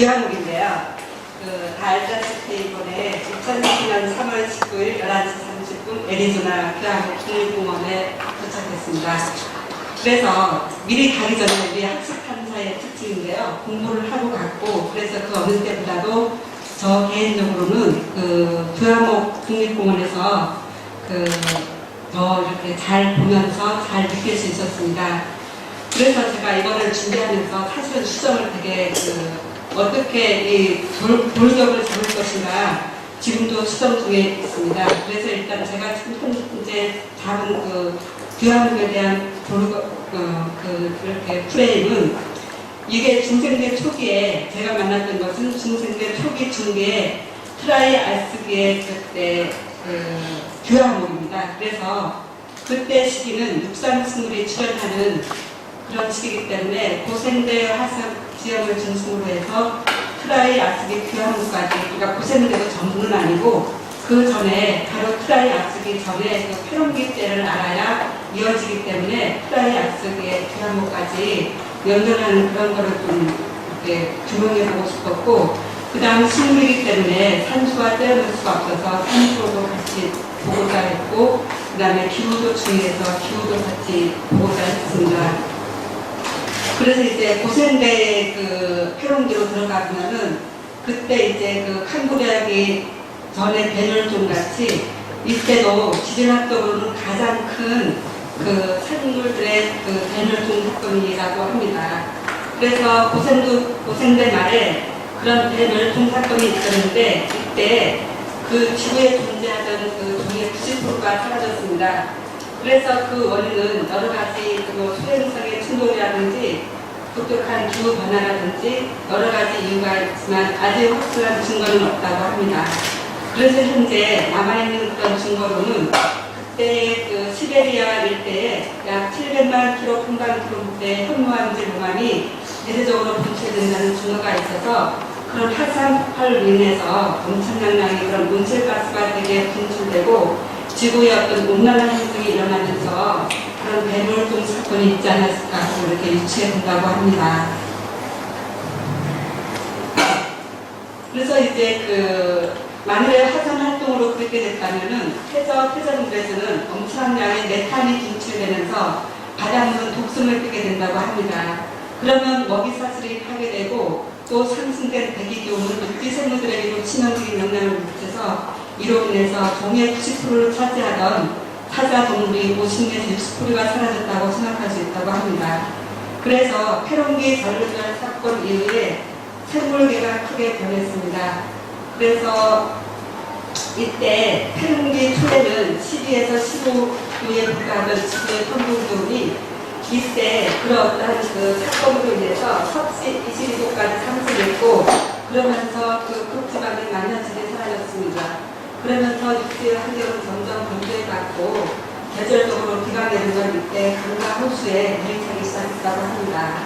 귀한옥인데요. 다 알다시피 이번에 2020년 3월 19일 11시 30분 애리조나 귀한옥 국립공원에 도착했습니다. 그래서 미리 가기 전에 우리 학습 탐사의 특징인데요. 공부를 하고 갔고, 그래서 그 어느 때보다도 저 개인적으로는 귀한옥 국립공원에서 더 이렇게 잘 보면서 잘 느낄 수 있었습니다. 그래서 제가 이거를 준비하면서 사실은 수정을 되게 어떻게 돌격을 잡을 것인가 지금도 수정 중에 있습니다. 그래서 일단 제가 지금 현재 잡은 귀한옥에 대한 이렇게 프레임은 이게 중생대 초기에 제가 만났던 것은 중생대 초기 중기에 트라이 알스기의 그때 귀한옥입니다. 그래서 그때 시기는 육상 스물이 출연하는 그런 시기이기 때문에 고생대 화산 지역을 중심으로 해서 트라이 아스기 귀한옥까지, 그러니까 고생대도 전부는 아니고 그 전에 바로 트라이 아스기 전에 그 패롱기 때를 알아야 이어지기 때문에 트라이 아스기의 귀한옥까지 연결하는 그런 거를 좀 이렇게 규명해 보고 싶었고, 그 다음 식물이기 때문에 산수와 떼어낼 수가 없어서 산수로도 같이 보고자 했고, 그 다음에 기후도 주의해서 기후도 같이 보고자 했습니다. 그래서 이제 고생대 패롱기로 들어가면은 그때 이제 칸고리아기 전에 배널종 같이 이때도 지질학적으로는 가장 큰 생물들의 배널종 사건이라고 합니다. 그래서 고생대 말에 그런 배널종 사건이 있었는데 이때 지구에 존재하던 종의 90%가 사라졌습니다. 그래서 그 원인은 여러 가지 소행성의 충돌이라든지 독특한 기후 변화라든지 여러 가지 이유가 있지만 아직 확실한 증거는 없다고 합니다. 그래서 현재 남아있는 그런 증거로는 그때 시베리아 일대에 약 700만 평방킬로미터의 현무암질 무만이 대대적으로 분출된다는 증거가 있어서 그런 화산 폭발로 인해서 엄청난 양의 그런 온실가스가 되게 분출되고 지구의 어떤 온난화 현상이 일어나면서 그런 배물동 사건이 있지 않았을까 하고 이렇게 유추해 본다고 합니다. 그래서 이제 만일의 화산 활동으로 그렇게 됐다면은 해저물에서는 엄청난 양의 메탄이 분출되면서 바닷물은 독성을 띠게 된다고 합니다. 그러면 먹이사슬이 파괴되고 또 상승된 대기기온은 육지 생물들에게도 치명적인 영향을 미쳐서 이로 인해서 종의 90%를 차지하던 타자 동물이 50내지 60%가 사라졌다고 생각할 수 있다고 합니다. 그래서 패롱기 전류별 사건 이후에 생물계가 크게 변했습니다. 그래서 이때 패롱기 초에는 12에서 15도에 불과하던 지구의 평균기온이 이때 그런 사건으로 인해서 섭씨 22도까지 상승했고 그러면서 극지방의 만년질이 사라졌습니다. 그러면서 육지의 환경은 점점 건조해갔고 계절적으로 비가 내리는 건 이때 강과 호수에 물이 차기 시작했다고 합니다.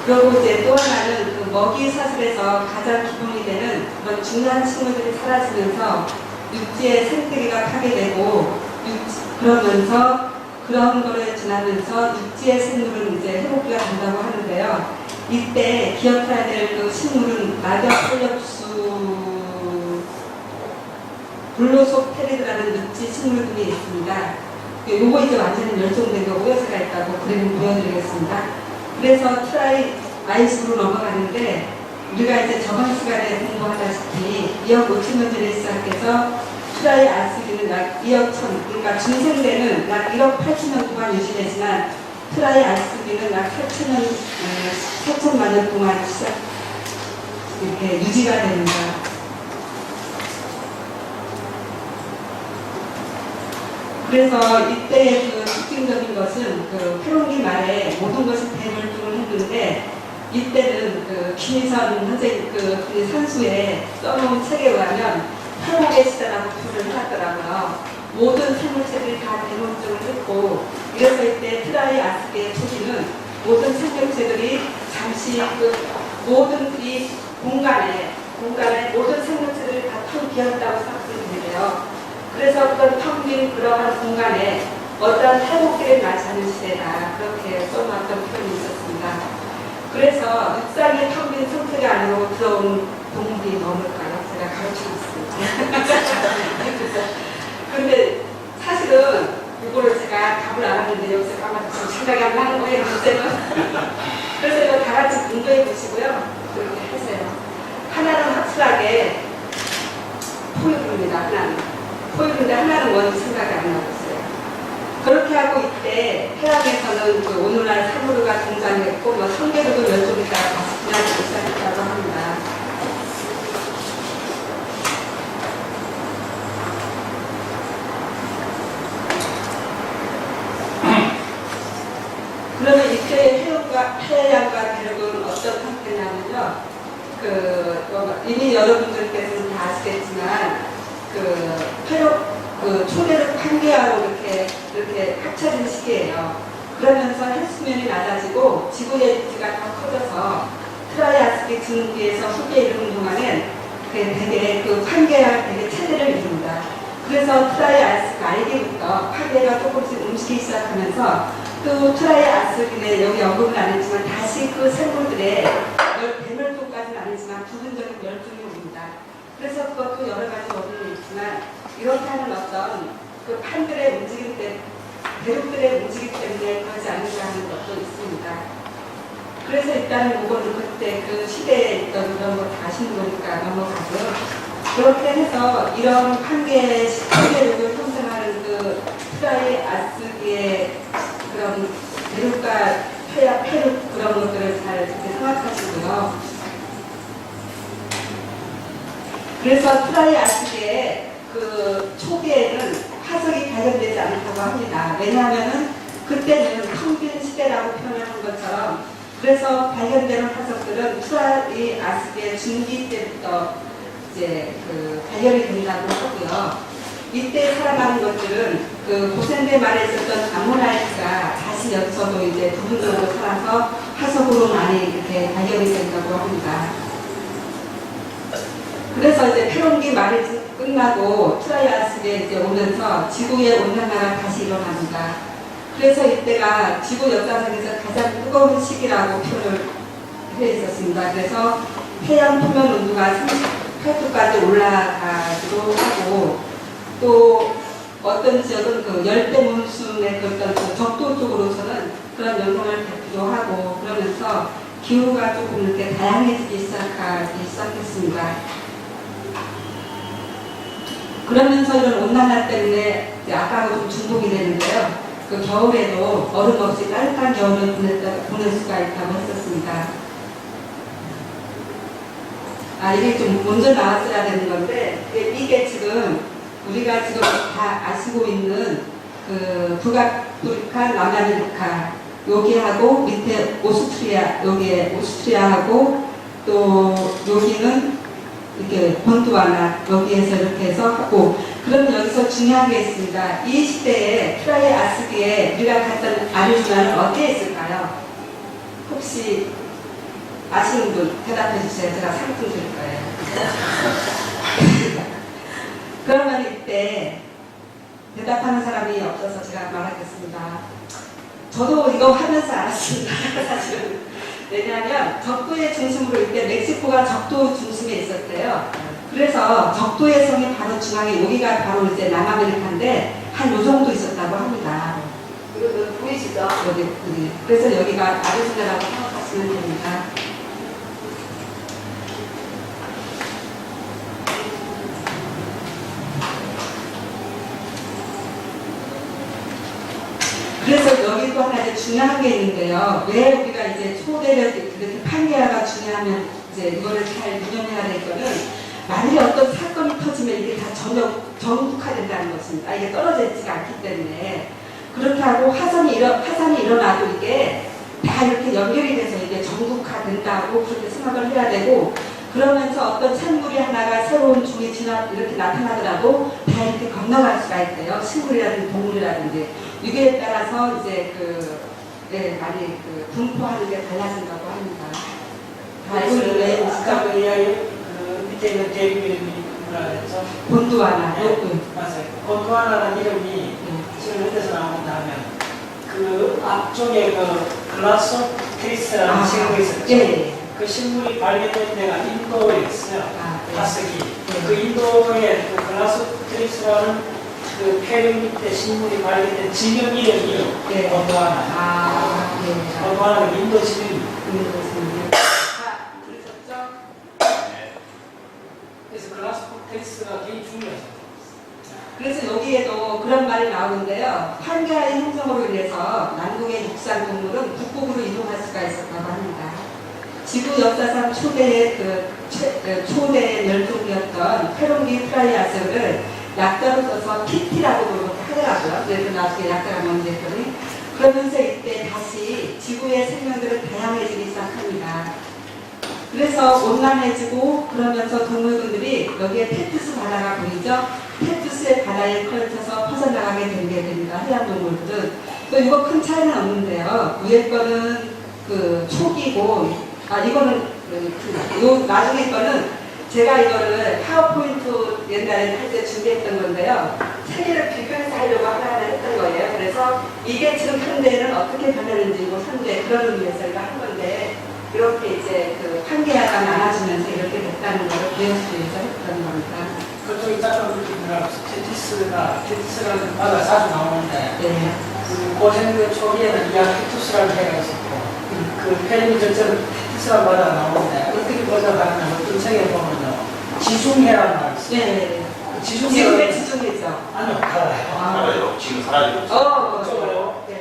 그리고 이제 또 하나는 먹이 사슬에서 가장 기본이 되는 그런 중요한 식물들이 사라지면서 육지의 생태계가 파괴되고 그러면서 그런 거를 지나면서 육지의 생물은 이제 회복기가 된다고 하는데요. 이때 기억해야 될 식물은 낙엽 블루속테리드라는 육지 식물들이 있습니다. 요거 이제 완전히 멸종된 거 오여서가 있다고 그림을 보여드리겠습니다. 그래서 트라이 아이스로 넘어가는데 우리가 이제 저번 시간에 공부하다시피 2억 5천년 전에 시작해서 트라이 아이스기는 약 2억 천, 그러니까 중생대는 약 1억 8천년 동안 유지되지만 트라이 아이스기는 약 4천만 년 동안 이렇게 유지가 됩니다. 그래서 이때의 특징적인 것은 패롱기 말에 모든 것이 대멸종을 했는데 이때는 김희선 선생님 산수에 써놓은 책에 의하면 회복의 시대라고 표현을 해놨더라고요. 모든 생물체들이 다 대멸종을 했고 그래서 이때 트라이 아스기의 초기는 모든 생명체들이 잠시 모든 이 공간에 모든 생명체들이 다 텅 비었다고 생각하면 되는데요. 그래서 텅 빈 그러한 공간에 어떤 회복기를 맞이하는 시대다 그렇게 써놨던 표현이 있었습니다. 그래서 육상이 텅 정상적인 상태가 아니고 들어온 동물이 넘을까요? 제가 가르쳐줬습니다. 그런데 사실은 이거를 제가 답을 알았는데 여기서 아마 지금 생각이 안 나는 거예요, 문제는. 그래서 이거 다 같이 공부해 보시고요. 그렇게 하세요. 하나는 확실하게 포유류입니다. 하나는. 포유류인데 하나는 뭔지 생각이 안 나고 있어요. 그렇게 하고 이때 해양에서는 그 오늘날 사무류가 등장했고 뭐 성게류도 멸종에 따라 다시 분화되기 시작했다고 합니다. 그러면 이때 해양과 대륙은 어떤 상태냐면요. 이미 여러분들께서는 다 아시겠지만, 초대를 판개하고 이렇게 합쳐진 시기예요. 그러면서 해수면이 낮아지고 지구의 부피가 더 커져서 트라이아스틱 증기에서 후기에 이르는 동안엔 되게 판개가 되게 체대를 이룹니다. 그래서 트라이아스틱 알기부터 판개가 조금씩 움직이기 시작하면서 또 트라이아스틱에 여기 언급은 안 했지만 다시 그 생물들의 대멸종까지는 아니지만 부분적인 멸종이 옵니다. 그래서 그것도 여러 가지 원인이 있지만 이렇게 하는 어떤 그 판들의 움직임 때문에 대륙들의 움직임 때문에 그러지 않는가 하는 것도 있습니다. 그래서 일단은 이거는 그때 그 시대에 있던 이런 거 다 아시는 거니까 넘어가고요. 그렇게 해서 이런 판계력을 형성하는 그 트라이아스기의 그런 대륙과 폐륙 그런 것들을 잘 이렇게 생각하시고요. 그래서 트라이아스기의 그 초기에는 화석이 발견되지 않다고 합니다. 왜냐하면은 그때는 평균 시대라고 표현하는 것처럼 그래서 발견되는 화석들은 트라이아스기의 중기 때부터 이제 발견이 된다고 하고요. 이때 살아가는 것들은 그 고센대 말에 있었던 암모나이트가 다시 여기서도 이제 부분적으로 살아서 화석으로 많이 이렇게 발견이 된다고 합니다. 그래서 이제 페론기 말이 끝나고 트라이아스기에 이제 오면서 지구의 온난화가 다시 일어납니다. 그래서 이때가 지구 역사상에서 가장 뜨거운 시기라고 표현을 해 있었습니다. 그래서 해양 표면 온도가 38도까지 올라가기도 하고 또 어떤 지역은 그 열대 몬순의 어떤 그 적도 쪽으로서는 그런 영향을 받기도 하고 그러면서 기후가 조금 이렇게 다양해지기 시작했습니다. 그러면서 이런 온난화 때문에 아까하고 좀 중복이 되는데요. 그 겨울에도 얼음 없이 따뜻한 겨울을 보낼 수가 있다고 했었습니다. 이게 좀 먼저 나왔어야 되는 건데 이게 지금 우리가 지금 다 아시고 있는 그 북아프리카, 남아메리카 여기하고 밑에 오스트리아 여기에 오스트리아하고 또 여기는 이렇게 본두아나 여기에서 이렇게 해서 하고 그럼 여기서 중요한 게 있습니다. 이 시대에 트라이아스기에 우리가 갔던 아리조나는 어디에 있을까요? 혹시 아시는 분 대답해 주세요. 제가 상품 드릴 거예요. 그러면 이때 대답하는 사람이 없어서 제가 말하겠습니다. 저도 이거 하면서 알았습니다. 사실은. 왜냐하면 적도의 중심으로 이때 멕시코가 적도 중심에 있었대요. 그래서 적도의 성이 바로 중앙에 여기가 바로 이제 남아메리카인데 한 요 정도 있었다고 합니다. 이거 보이시죠? 여기. 그래서 여기가 아리조나라고 생각하시면 됩니다. 그래서 여기도 하나 이제 중요한 게 있는데요. 왜 우리가 이제 초대를 이렇게 판계화가 중요하면 이제 이거를 잘 유념해야 될 거는 만일에 어떤 사건이 터지면 이게 다 전국화된다는 것입니다. 이게 떨어져 있지가 않기 때문에 그렇게 하고 화산이 일어나도 이게 다 이렇게 연결이 돼서 이게 전국화된다고 그렇게 생각을 해야 되고 그러면서 어떤 생물이 하나가 새로운 종이 이렇게 나타나더라도 다 이렇게 건너갈 수가 있대요. 식물이라든지 동물이라든지. 이게 따라서 이제 많이 분포하는 게 달라진다고 합니다. 왜 아까 밑에 있는 대륙 이름이 뭐라 그랬죠? 본두아나. 맞아요. 본두아나라는 이름이 지금 현대에서 나온다 하면 그 앞쪽에 그 글라소 크리스라는 친구가 있었죠. 예. 그 식물이 발견된 데가 인도에 있어요. 네. 다스기. 그 인도의 그 글라스트리스라는 그 폐렴 밑에 식물이 발견된 지명 이름이 네. gond와나. 네. gond와나는 인도 지명입니다. 자, 들으셨죠? 그래서 글라스트리스가 굉장히 중요해요. 그래서 여기에도 그런 말이 나오는데요. 판게아의 형성으로 인해서 남극의 육상 동물은 북극으로 이동할 수가 있었다고 합니다. 지구 역사상 초대의 초대 멸종이었던 페롱기 트라이아스를 약자로 써서 키티라고 하더라고요. 그래서 나중에 약자가 뭔지 했더니 그러면서 이때 다시 지구의 생명들은 다양해지기 시작합니다. 그래서 온난해지고 그러면서 동물군들이 여기에 테투스 바다가 보이죠? 테투스의 바다에 걸쳐서 퍼져나가게 되게 됩니다. 해양 동물들은. 또 이거 큰 차이는 없는데요. 위에 거는 그 초기고, 이거는 요 나중에 거는 제가 이거를 파워포인트 옛날에 할 때 준비했던 건데요. 세 개를 비교해서 하려고 하나하나 했던 거예요. 그래서 이게 지금 현대에는 어떻게 변하는지, 뭐 현대 그런 의미에서 이거 한 건데, 이렇게 이제 그 판게아가 나눠지면서 이렇게 됐다는 걸 보여주기 위해서 했던 겁니다. 그쪽에 잠깐 들어가서 테티스라는 바다 자주 나오는데, 네. 그 고생대 초기에는 이아키투스라는 해가 있었고, 그 폐렴 전체는 테티스라는 바다가 나오는데, 어떻게 번역하느냐, 어떤 책에 보면요, 지중해라는 말이 있어요. 네. 그 지중해 지중해죠. 아니요, 달라요. 알아요. 지금 사라지고 있어요. 그쪽으로, 네.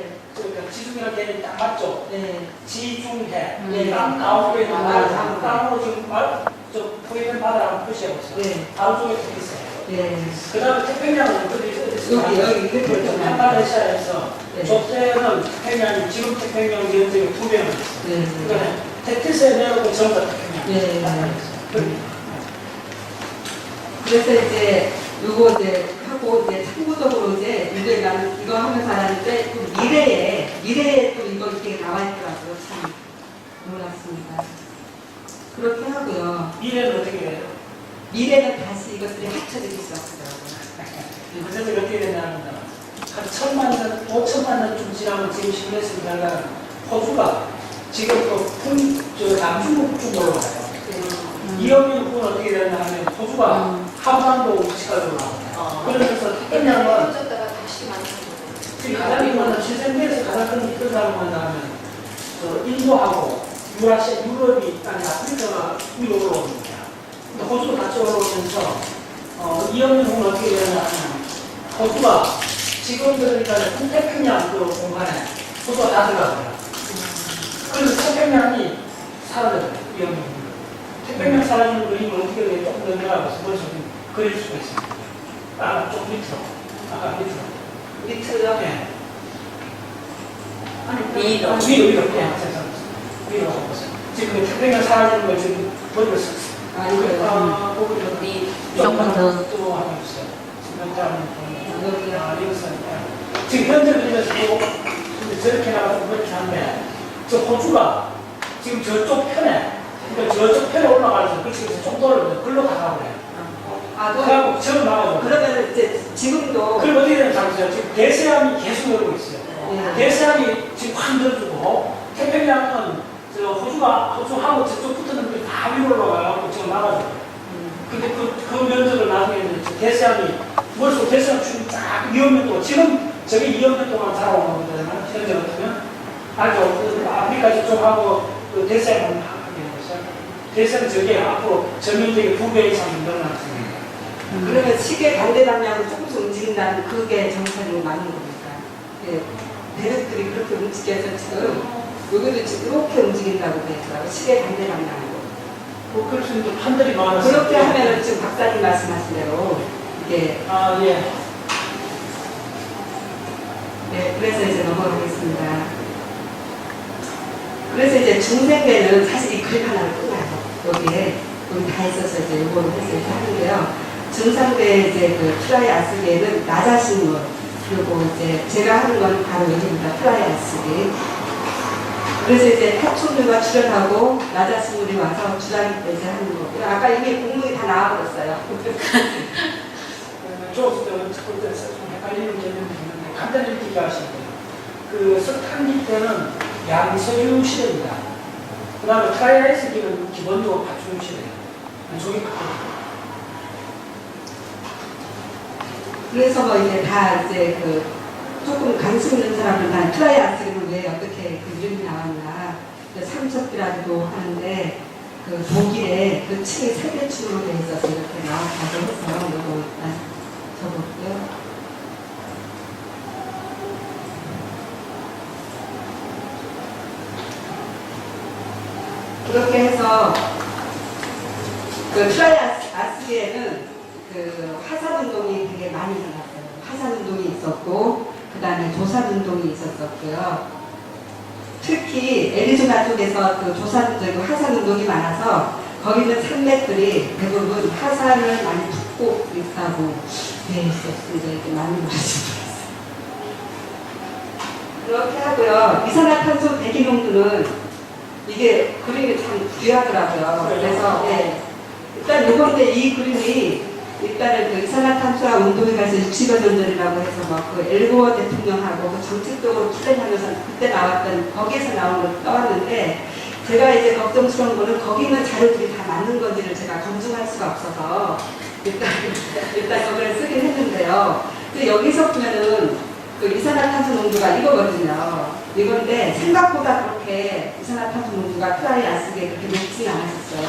지중해라는 개념이 딱 맞죠? 네. 지중해. 네. 땅 가운데 있는 아, 땅으로 지금 저 보이는 바다를 한번 표시해보세요. 네. 다음 쪽에 테티스예요. 네. 그 다음에 태평양은 여기 이렇게 한반도시아에서 네. 저때는 태평양이 지금 태평양 면적이 2배는 있어요. 네. 그러니까 테티스에 내려오고 전부 다 태평양. 네. 그래서 이제 요거 이제 하고 이제 참고적으로 이제 나는 이거 하면서 알았는데 또 미래에 또 이거 이렇게 나와 있더라고요. 참 놀랐습니다. 그렇게 하고요. 미래는 어떻게 해요? 미래는 다시 이것들이 합쳐지기 시작하더라고요. 그래서 어떻게 되냐면 한 1000만 년, 5천만 년쯤 지나면 지금 시뮬레이션 결과는 호주가 지금 또 남중국 쪽으로 가요. 이어민 후는 어떻게 되냐면 호주가 한반도 우측으로 나와요. 그러면서 태평양은 지금 가장 이거는 실생계에서 가장 큰 이끌어가는 뭐냐면 인도하고 유라시아, 유럽이 아니 아프리카가 위로 올라오는 거야. 근데 호주가 같이 올라오면서 이어민 후는 어떻게 되냐면 호주가 지금 그러니까 태평양 그 공간에 호주가 다 들어가요. 그래서 태평양이 사라져요. 이어민 후. 태평양 사라지는 그림을 어떻게 돼? 조금 더 내려가서 벌써 그릴 수가 있습니다. 좀 밑으로. 아까 밑으로. 밑으로요? 네. 위로. 위로. 네. 위로 가보세요. 지금 태평양 사라지는 걸 지금 머리를 썼어요. 이거요. 거기 조금 더. 또 하고 있어요. 지금 여기요. 이것은 지금 현재 그림에서 저렇게 나가서 그렇게 하는데 저 호주가 지금 저쪽 편에 그러니까 저쪽 편에 올라가서 그쪽에서 좀 떨어져요. 글로 가라고 그래요. 그래갖고 저로 나가죠. 그러면 이제 지금도 그럼 어떻게 되는지 알겠어요? 지금 대서양이 계속 내리고 있어요. 네. 대서양이 지금 확 늘어주고 태평양은 저 호주하고 저쪽 붙는 게 다 위로 올라가고 지금 나가죠. 근데 그 면적을 나중에는 대서양이 머릿속 대서양 추이 쫙 2억 년 동안 지금 저게 2억 년 동안 자라오는 거잖아요. 현재 같으면 알죠? 아프리카 저쪽하고 그 대서양은 하게 되죠. 대서양 저게 앞으로 전면적인 2배 이상 늘어났어요. 그러면 시계 반대 방향으로 조금씩 움직인다는 그게 정상이 맞는 겁니까? 예. 대륙들이 그렇게 움직여서 지금 여기도 지금 이렇게 움직인다고 돼 있더라고요. 시계 반대 방향으로. 그럴 수 있는 판들이 많아서 그렇게 하면은 지금 박사님 말씀하신 대로 이게 예. 네, 그래서 이제 넘어가겠습니다. 그래서 이제 중생대는 사실 이 그림 하나를 끝나요. 여기 다 있어서 이제 이거를 해서 이렇게 하는데요. 중상대 이제 그 트라이아스계는 나자식물, 그리고 이제 제가 하는 건 바로 여기입니다. 트라이아스계. 그래서 이제 파충류가 출현하고 나자식물이 와서 주라기 때 이제 하는 거고요. 아까 이미 공문이 다 나와버렸어요. 조금 좀 헷갈리는 개념이 있는데 간단히 얘기하시면 돼요. 그 석탄기 때는 양서류 시대입니다. 그 다음에 트라이아이스기는 기본적으로 갖추셔야 돼요. 종이 바뀌어요. 그래서 뭐 이제 다 이제 그 조금 관심 있는 사람은 난 트라이아스기는 왜 어떻게 그 이름이 나왔나 삼척비라고도 하는데 그 독일에 그 층이 세개층으로 돼 있어서 이렇게 나와서 해서 이거 일단 적었고요. 그렇게 해서 그 트라이아스기에는 그 화산운동이 되게 많이 일어났어요. 화산운동이 있었고 그 다음에 조산운동이 있었었고요. 특히 애리조나 쪽에서 그 화산운동이 많아서 거기는 산맥들이 대부분 화산을 많이 붓고 있다고 돼 있었습니다. 이렇게 많이 말씀드렸어요. 그렇게 하고요. 이산화탄소 배기농도는 이게 그림이 참 귀하더라고요. 그래서 네. 일단 요번에 이 그림이 일단은 그 이산화탄소와 운동에 가서 60여 년 전이라고 해서 막 그 엘고어 대통령하고 그 정책적으로 투쟁하면서 그때 나왔던 거기에서 나온 걸 떠왔는데 제가 이제 걱정스러운 거는 거기 있는 자료들이 다 맞는 건지를 제가 검증할 수가 없어서 일단 저걸 쓰긴 했는데요. 근데 여기서 보면은 그 이산화탄소 농도가 이거거든요. 이건데 생각보다 그렇게 이산화탄소 농도가 트라이아스기에 그렇게 높지는 않았었어요.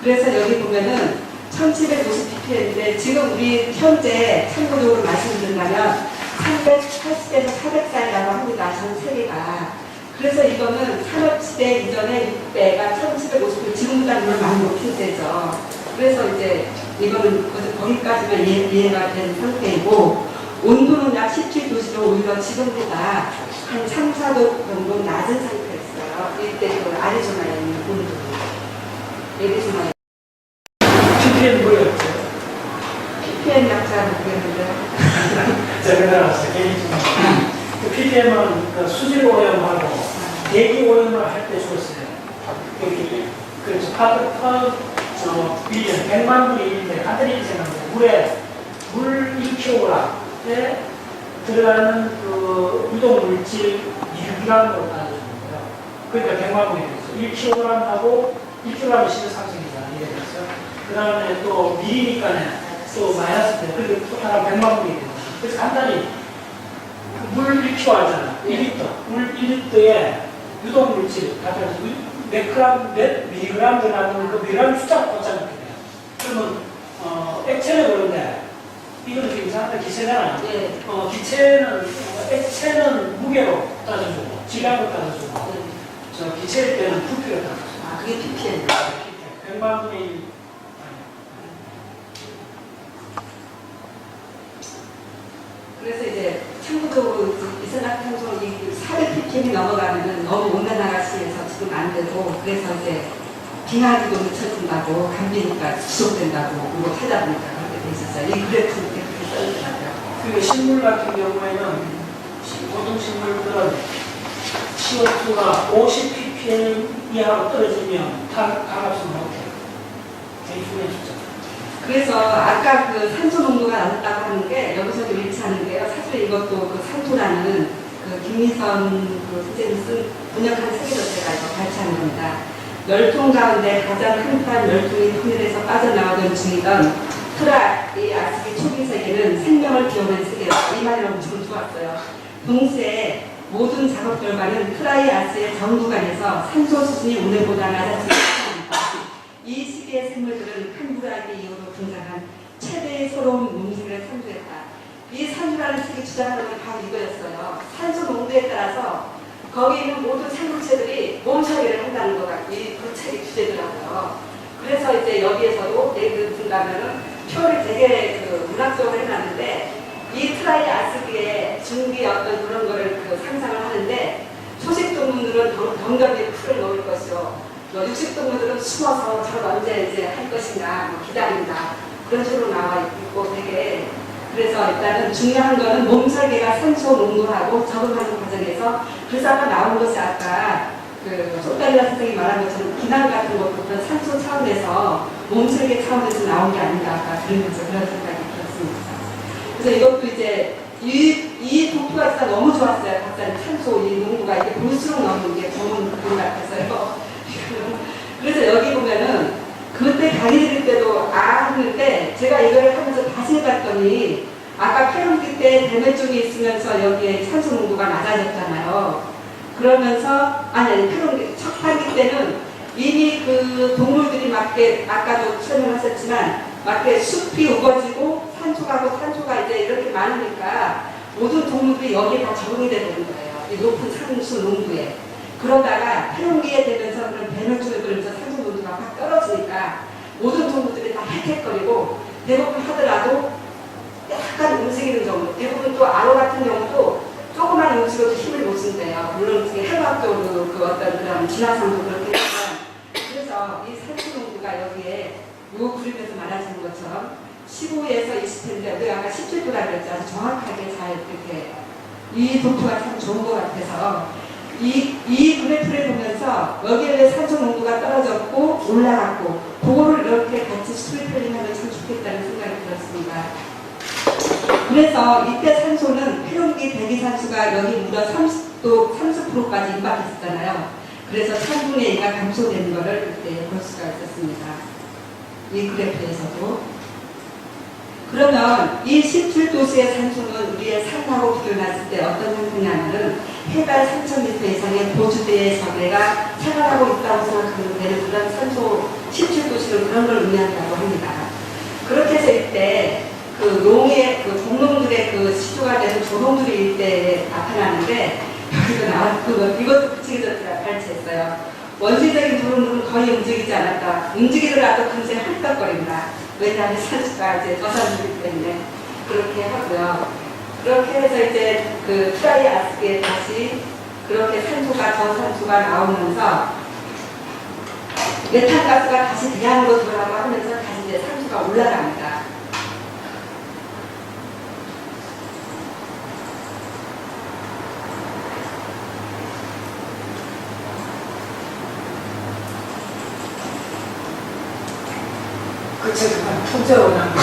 그래서 여기 보면은 1750ppm인데 지금 우리 현재 참고적으로 말씀드린다면 380에서 400 사이라고 합니다. 전 세계가. 그래서 이거는 산업시대 이전에 6배가 1750ppm 지금보다 물론 많이 높은 때죠. 그래서 이제 이거는 거기까지만 이해가 된 상태이고 온도는 약 17도시로 오히려 지금보다 한 3, 4도 정도 낮은 상태였어요. 이때 그 아리조나에 있는 온도. 애리조나에. PPM 뭐였죠? PPM 약자를 모르겠는데요. 제가 알았어요. 그 PPM은 그 수질 오염하고 대기 오염을 할 때 줬어요. 그래서 빌리언 100만 분이 1인데 하늘이 생각나요. 물 1kg에 들어가는 그 유독 물질 1g으로 따져주는 거예요. 그러니까 100만 분이 됐어요. 1kg하고 1kg이 실은 상승이잖아요. 이게 됐어요. 그 다음에 또 미리니까 또 마이너스 돼. 그리고 또 하나 100만 분이 돼요. 그래서 간단히 물 1kg 하잖아. 1리터. 물 1리터에 유독 물질, 몇 미리그램 들어가는 그 미리그램 숫자가 꽂아놓게 돼요. 그러면 액체는 그런데 이거는 지금 이상한데 기체잖아. 네. 액체는 무게로 따져주고 질량으로 따져주고 네. 저 기체일 때는 부피로 따져주고. 아, 그게 PPM. 100만 분의 1. 그래서 이제 참고적으로 이산화탄소 400ppm이 넘어가면은 너무 온난화가 심해서 지금 안 되고 그래서 이제 빙하기도 늦춰진다고 감기니까 지속된다고 이거 하다 보니까 그렇게 돼 있었어요. 이 그래프 이렇게 써있더라고요. 그리고 식물 같은 경우에는 보통 식물들은 CO2가 50ppm 이하로 떨어지면 강압수는 못해요. 제일 중요한 숫자. 그래서 아까 그 산소 농도가 낮았다고 하는 게 여기서도 일치하는 게요. 사실 이것도 그 산소라는 그 김미선 그 선생님이 쓴 번역한 세계 전체가 이거 발췌한 겁니다. 열통 가운데 가장 큰 열통이 하늘에서 빠져나오던 중이던 트라이아스기 초기 세계는 생명을 기원한 세계였다. 이 말이 너무 좋았어요. 동시에 모든 작업 결과는 트라이아스의 전 구간에서 산소 수준이 오늘보다 낮아지고 이 시기의 생물들은 칸부라기 이후로 등장한 최대의 새로운 몸집을 상주했다. 이 산소라는 책이 주장하는 건 바로 이거였어요. 산소 농도에 따라서 거기 있는 모든 생물체들이 몸 처리를 한다는 거가 그 책의 주제더라고요. 그래서 이제 여기에서도 예를 든다면은 표를 되게 그 문학적으로 해놨는데 이 트라이아스기의 중기 어떤 그런 거를 그 상상을 하는데 초식동물들은 덩덕에 풀을 넣을 것이요. 육식동물들은 숨어서 저를 언제 이제 할 것인가 뭐 기다린다 그런 식으로 나와 있고 되게 그래서 일단은 중요한 거는 몸 설계가 산소 농도하고 적응하는 과정에서 그래서 아까 나온 것이 아까 그 소달리아 선생님이 말한 것처럼 기난 같은 것부터 산소 차원에서 몸 설계 차원에서 나온 게 아닌가 아까 들으면서 그런 생각이 들었습니다. 그래서 이것도 이제 이 도표가 너무 좋았어요. 박사님 산소 이 농도가 이게 볼수록 너무 이게 좋은 그림 같아서요. 강의 드릴 때도 했는데 제가 이거를 하면서 다시 해봤더니 아까 폐렴기 때 대뇌 쪽에 있으면서 여기에 산소 농도가 낮아졌잖아요. 그러면서 폐렴기 척탄기 때는 이미 그 동물들이 맞게 아까도 설명하셨지만 맞게 숲이 우거지고 산소가 이제 이렇게 많으니까 모든 동물들이 여기에 다 적응이 되는 거예요. 이 높은 산소 농도에. 그러다가 폐렴기에 되면서 그런 배멸종에 걸리면서 산소 농도가 확 떨어지니까 모든 동물들이 다 헥헥거리고 대부분 하더라도 약간 움직이는 정도. 대부분 또 아로 같은 경우도 조그만 음식으로도 힘을 못 쓴대요. 물론 해부학적으로 그 어떤 그런 진화상도 그렇게 했지만 그래서 이 산소 농도가 여기에 요 그림에서 말하시는 것처럼 15에서 20인데 우리가 아까 17도라 그랬죠. 아주 정확하게 잘 이렇게 이 도표가 참 좋은 것 같아서 이 그래프를 보면서 여기에 산소 농도가 떨어졌고 올라갔고 그거를 이렇게 같이 스토리텔링하면 참 좋겠다는 생각이 들었습니다. 그래서 이때 산소는 폐렴기 대기산소가 여기 무려 30%까지 임박했었잖아요. 그래서 3분의 2가 감소되는 것을 그때 볼 수가 있었습니다. 이 그래프에서도. 그러면 이 17도시의 산소는 우리의 산하고 비교했을 때 어떤 상태냐면은 해발 3,000m 이상의 고주대의 저배가 생활하고 있다고 생각하면 되는 그런 산소 17도시는 그런 걸 의미한다고 합니다. 그렇게 해서 이때 그 농의 그 공농들의 그 시조가 되는 조농들이 이때 나타나는데 여기서 나왔고 이것도 붙이기도 발췌했어요. 원시적인 조농들은 거의 움직이지 않았다. 움직이더라도 금세 헐떡거린다. 왜냐하면 산소가 이제 저산이기 때문에 그렇게 하고요. 그렇게 해서 이제 그 트라이아스기에 다시 그렇게 산소가 저산소가 나오면서 메탄가스가 다시 대양으로 돌아가고 하면서 다시 이제 산소가 올라갑니다. 그쵸, 그만 통째로 난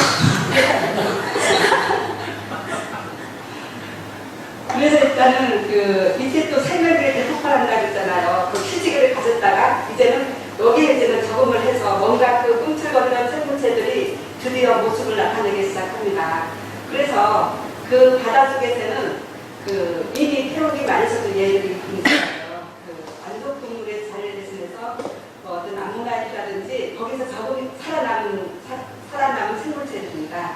그래서 일단은 그 이때 또 생명력이 폭발한다고 했잖아요. 그 휴지기를 가졌다가 이제는 여기에 이제는 적응을 해서 뭔가 그 꿈틀거리는 생물체들이 드디어 모습을 나타내기 시작합니다. 그래서 그 바닷속에서는 그 이미 폐렴이 많이 있었던 예들이 있어요. 그 안독동물의 자리를 대신해서 뭐 어떤 암모나이트라든지 거기서 적응이 살아남은 생물체들입니다.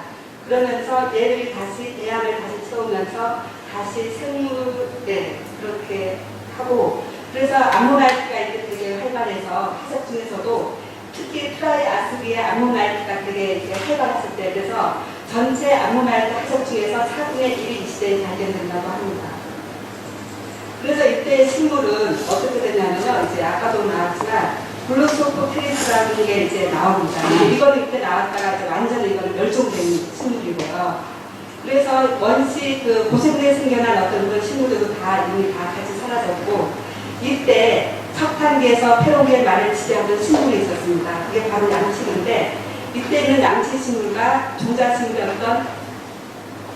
그러면서 얘들이 다시 대양을 다시 채우면서 다시 생물에 그렇게 하고 그래서 암모나이트가 이제 되게 활발해서 화석 중에서도 특히 트라이아스기의 암모나이트가 되게 이제 활발했을 때 그래서 전체 암모나이트 화석 중에서 4분의 1이 이 시대에 발견된다고 합니다. 그래서 이때 식물은 어떻게 되냐면요. 이제 아까도 나왔지만 블루소포트리스라는 게 이제 나옵니다. 이거는 이때 나왔다가 이제 완전히 이거는 멸종된 식물이고요. 그래서 원시 그 고생대에 생겨난 어떤 그런 식물들도 다 이미 다 같이 사라졌고 이때 척탄기에서 폐렴기의 말을 지배하던 식물이 있었습니다. 그게 바로 양치인데 이때는 양치식물과 종자식물이었던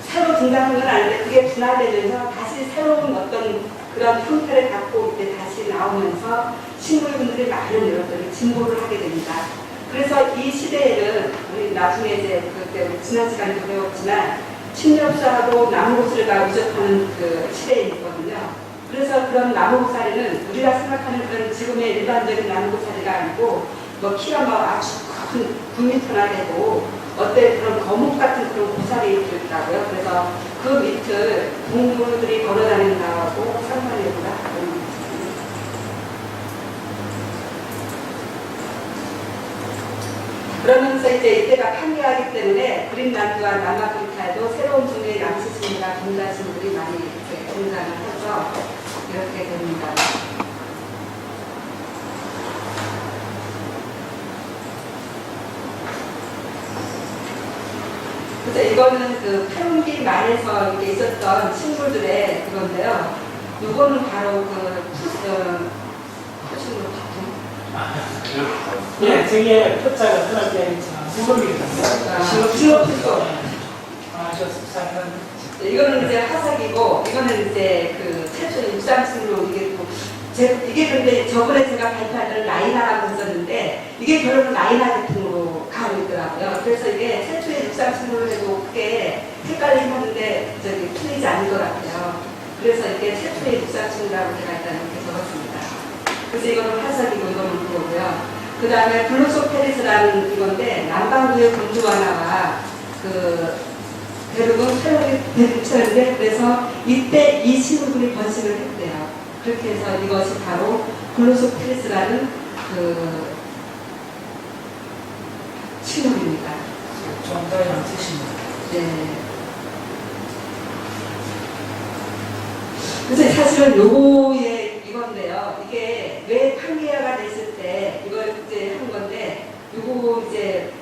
새로 등장한 건 아닌데 그게 분화되면서 다시 새로운 어떤 그런 형태를 갖고 이때 다시 나오면서 식물군들이 많은 이것들을 진보를 하게 됩니다. 그래서 이 시대에는 우리 나중에 이제 그때 지난 시간에 배웠지만 침엽사하고 나무고사리가 유적하는 그 시대에 있거든요. 그래서 그런 나무고사리는 우리가 생각하는 그런 지금의 일반적인 나무고사리가 아니고 뭐 키가 뭐 아주 큰 9m나 되고 어때 그런 거목 같은 그런 고사리도 있다고요. 그래서 그 밑을 동물들이 걸어다닌다고 상관이구나. 그러면서 이제 이때가 판교하기 때문에 그린란드와 남아프리카에도 새로운 종류의 양식식물과 종자식물이 많이 이렇게 등장을 해서 이렇게 됩니다. 그래서 이거는 그 폐렴기 말에서 이렇게 있었던 식물들의 그건데요. 이거는 바로 그 푸식물 예, 저게 표자가 들어갈 때 무덤이거든요. 싱어푸소. 저 습사는 이거는 이제 화석이고 이거는 이제 그 최초 육상식물로 이게 또 이게 근데 저번에 제가 발표할 때는 라이나라고 했었는데 이게 결국은 라이나 계통으로 가지고 있더라고요. 그래서 이게 최초의 육상식물을 해도 그게 헷갈리긴 하는데 틀리지 않더라고요. 그래서 이게 최초의 육상식물이라고 제가 일단 이렇게 적었습니다. 그래서 이거는 화석이고 이거는 그거고요. 그 다음에 블루소페리스라는 이건데 남반구의 공주 하나와 대부분 태국이 대립처인데 그래서 이때 이 식물이 번식을 했대요. 그렇게 해서 이것이 바로 블루소페리스라는 식물입니다. 정답이랑 뜻입니다. 네. 그래서 사실은 요거의 이건데요. 이게 왜 판게아가 됐을 때 이걸 이제 한 건데 요거 이제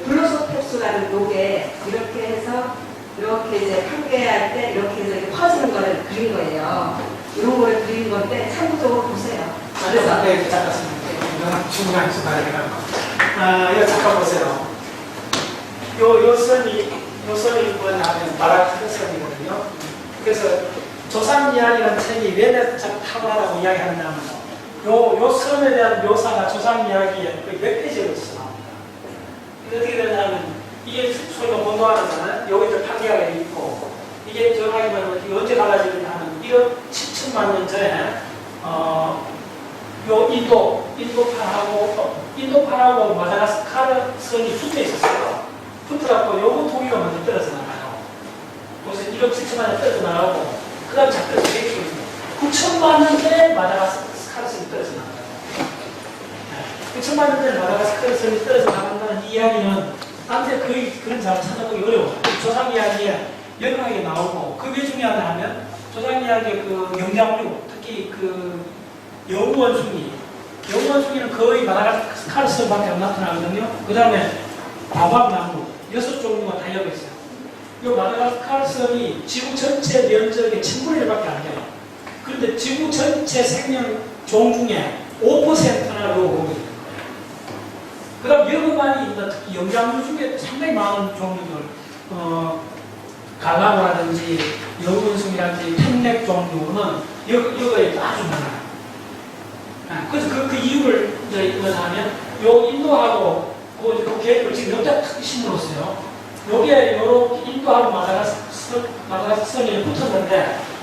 블루소페리스라는 요게 이렇게 해서 이렇게 이제 판게할 때 이렇게 해서 이렇게 퍼지는 거를 그린 거예요. 이런 거를 그린 건데 참고적으로 보세요. 그래서 네, 잠깐 이거는 중간에 좀 봐야 되는 거. 이거 잠깐 보세요. 요 선이 뭐냐면 마라카스 선이거든요. 그래서 조상 이야기라는 책이 왜 참 탁월하다고 이야기하냐면 요 선에 대한 묘사가 조상 이야기에 거의 몇 페이지로 있어. 어떻게 되냐면 이게 소위가 본도하잖아요. 여기 이제 판계가 있고 이게 정확하게 말하면 이게 언제 달라지느냐 하면 1억 7천만 년 전에 요 인도판하고 마다가스카르 선이 붙어 있었어요. 붙어갖고 요거 동이가 먼저 떨어져 나가요. 그래서 1억 7천만 년 떨어져 나가고 그 다음 작별에서 되게 좋습니다. 9천만 년 전에 마다가스카르 선이 떨어져 나가요. 9천만 년 전에 마다가스카르 선이 떨어져 나간다는 이야기는 남들 거의 그런 사람 찾아보기 어려워요. 조상 이야기에 연하게 나오고 그게 중요하냐 하면 조상 이야기의 영장류 특히 여우원숭이는 거의 마다가스카르 선밖에 안 나타나거든요. 그 다음에 바밤나무 6종류가 다 여기 있어요. 이 마다가스카르 선이 지구 전체 면적의 1000분의 1밖에 안 돼요. 그런데 지구 전체 생명종 중에 5%나 요거 보고 있어요. 그 다음 여러분만이 특히 영장류 중에 상당히 많은 종류들, 갈라고라든지 여우원숭이라든지 탱렉 종류는 여기에 아주 많아요. 그래서 그 이유를 이제 하면 요 인도하고 그 계획을 지금 여기다 탁 심어놓았어요. 여기에 요렇게 인도하고 마다가스카르선이 붙었는데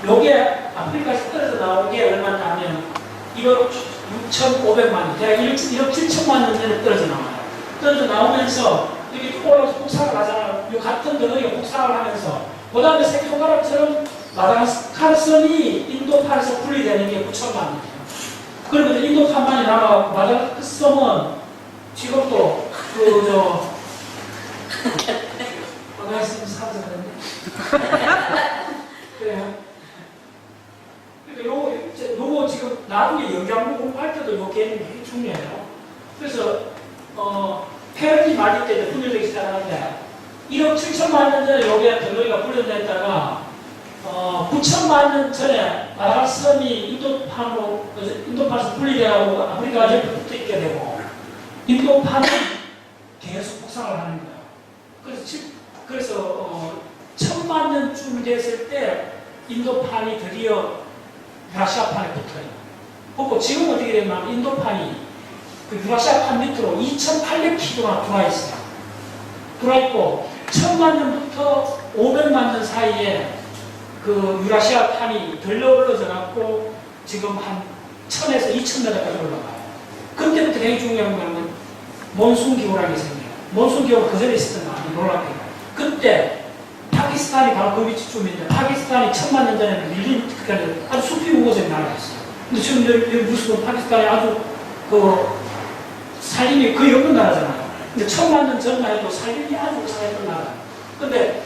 여기에 아프리카에서 떨어져 나온 게 얼마나 하면 1억 6,500만 년, 대략 1억 7천만 년 전에 떨어져 나와요. 떨어져 나오면서 이렇게 올라서 복사를 하잖아요. 이 같은 덩어리가 복사를 하면서 그 다음에 새끼손가락처럼 마다가스카르선이 인도판에서 분리되는 게 9천만 년이에요. 그러면 인도판만이 남아가고 마다가스카르선은 지금도 마다가스카르 사라졌는데 그래요. 그러니까 요거 지금 나중에 영장류 공부할 때도 요 개념이 되게 중요해요. 그래서 페르니 말일 때 분열되기 시작하는데 1억 7천만 년 전에 여기에 덩어리가 분열됐다가 9천만 년 전에 마다가스카르선이 인도판에서 분리되고 아프리카가 옆에 붙어 있게 되고 인도판은 계속 복상을 하는 거예요. 그래서 1000만 년쯤 됐을 때 인도판이 드디어 유라시아판에 붙어요. 그리고 지금 어떻게 되냐면 인도판이 그 유라시아판 밑으로 2800km가 들어와 있어요. 들어와 있고 1000만 년부터 500만 년 사이에 그 유라시아판이 덜러올라져 갖고 지금 한 1000에서 2000m까지 올라가요. 그때부터 되게 중요한 거는 몬순 기후라는 게 생겨요. 몬순 기후가 그 전에 있었던 거 아니에요. 놀랍게. 그때 파키스탄이 바로 그 위치쯤인데 파키스탄이 1000만 년 전에는 밀림 아주 숲이 우거진 나라였어요. 근데 지금 여기 무슨 파키스탄이 아주 살림이 거의 없는 나라잖아요. 근데 1000만 년 전만 해도 살림이 아주 우상했던 나라. 근데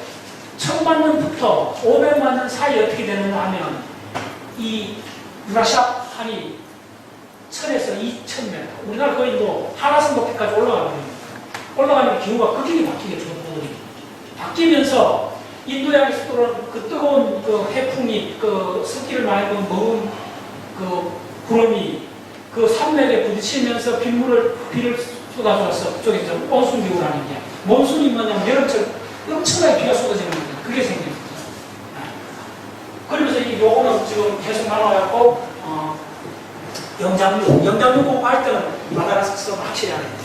1000만 년부터 500만 년 사이에 어떻게 되느냐 하면 이 유라시아판이 1000에서 2000m 우리나라 거의 한라산 높이까지 올라가거든요. 올라가면 기후가 극히 바뀌게 되거든요. 바뀌면서 인도양에서 들어오는 그 뜨거운 해풍이 습기를 많이 머은 구름이 산맥에 부딪히면서 비를 쏟아줘서 그쪽에 몬순 기후라는 게 몬순이 뭐냐면 여름철 엄청나게 비가 쏟아지는 거예요. 그게 생깁니다. 그러면서 요거는 지금 계속 나와갖고 영장류 공부할 때는 마다가스카르 확실히 알아야 돼요.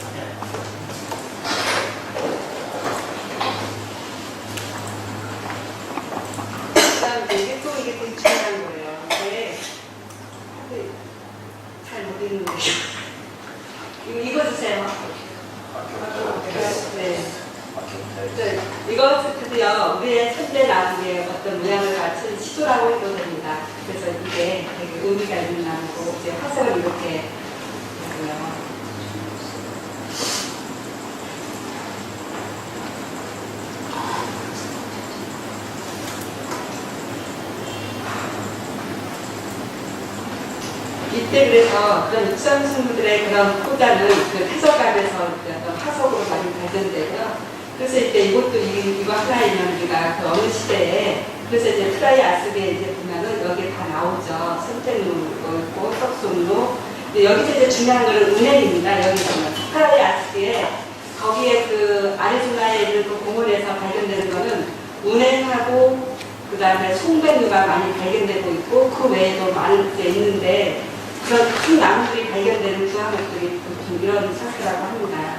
줄기가 있는 나무고 이제 화석을 이렇게 하고요. 이때 그래서 그런 육상생물들의 그런 포자는 그 태석감에서 어떤 화석으로 많이 발견되고요. 그래서 이때 이것도 이거 하나이면 우리가 그 어느 시대에 그래서 이제 트라이아스기에 이제 보면은 여기 다 나오죠. 선택로도 있고 석순로. 여기서 이제 중요한 거는 은행입니다. 여기 보면 트라이아스기에 거기에 그 아리조나에 있는 그 공원에서 발견되는 거는 은행하고 그 다음에 송배류가 많이 발견되고 있고 그 외에도 많은 게 있는데 그런 큰 나무들이 발견되는 구화목들이 보통 이런 상태라고 합니다.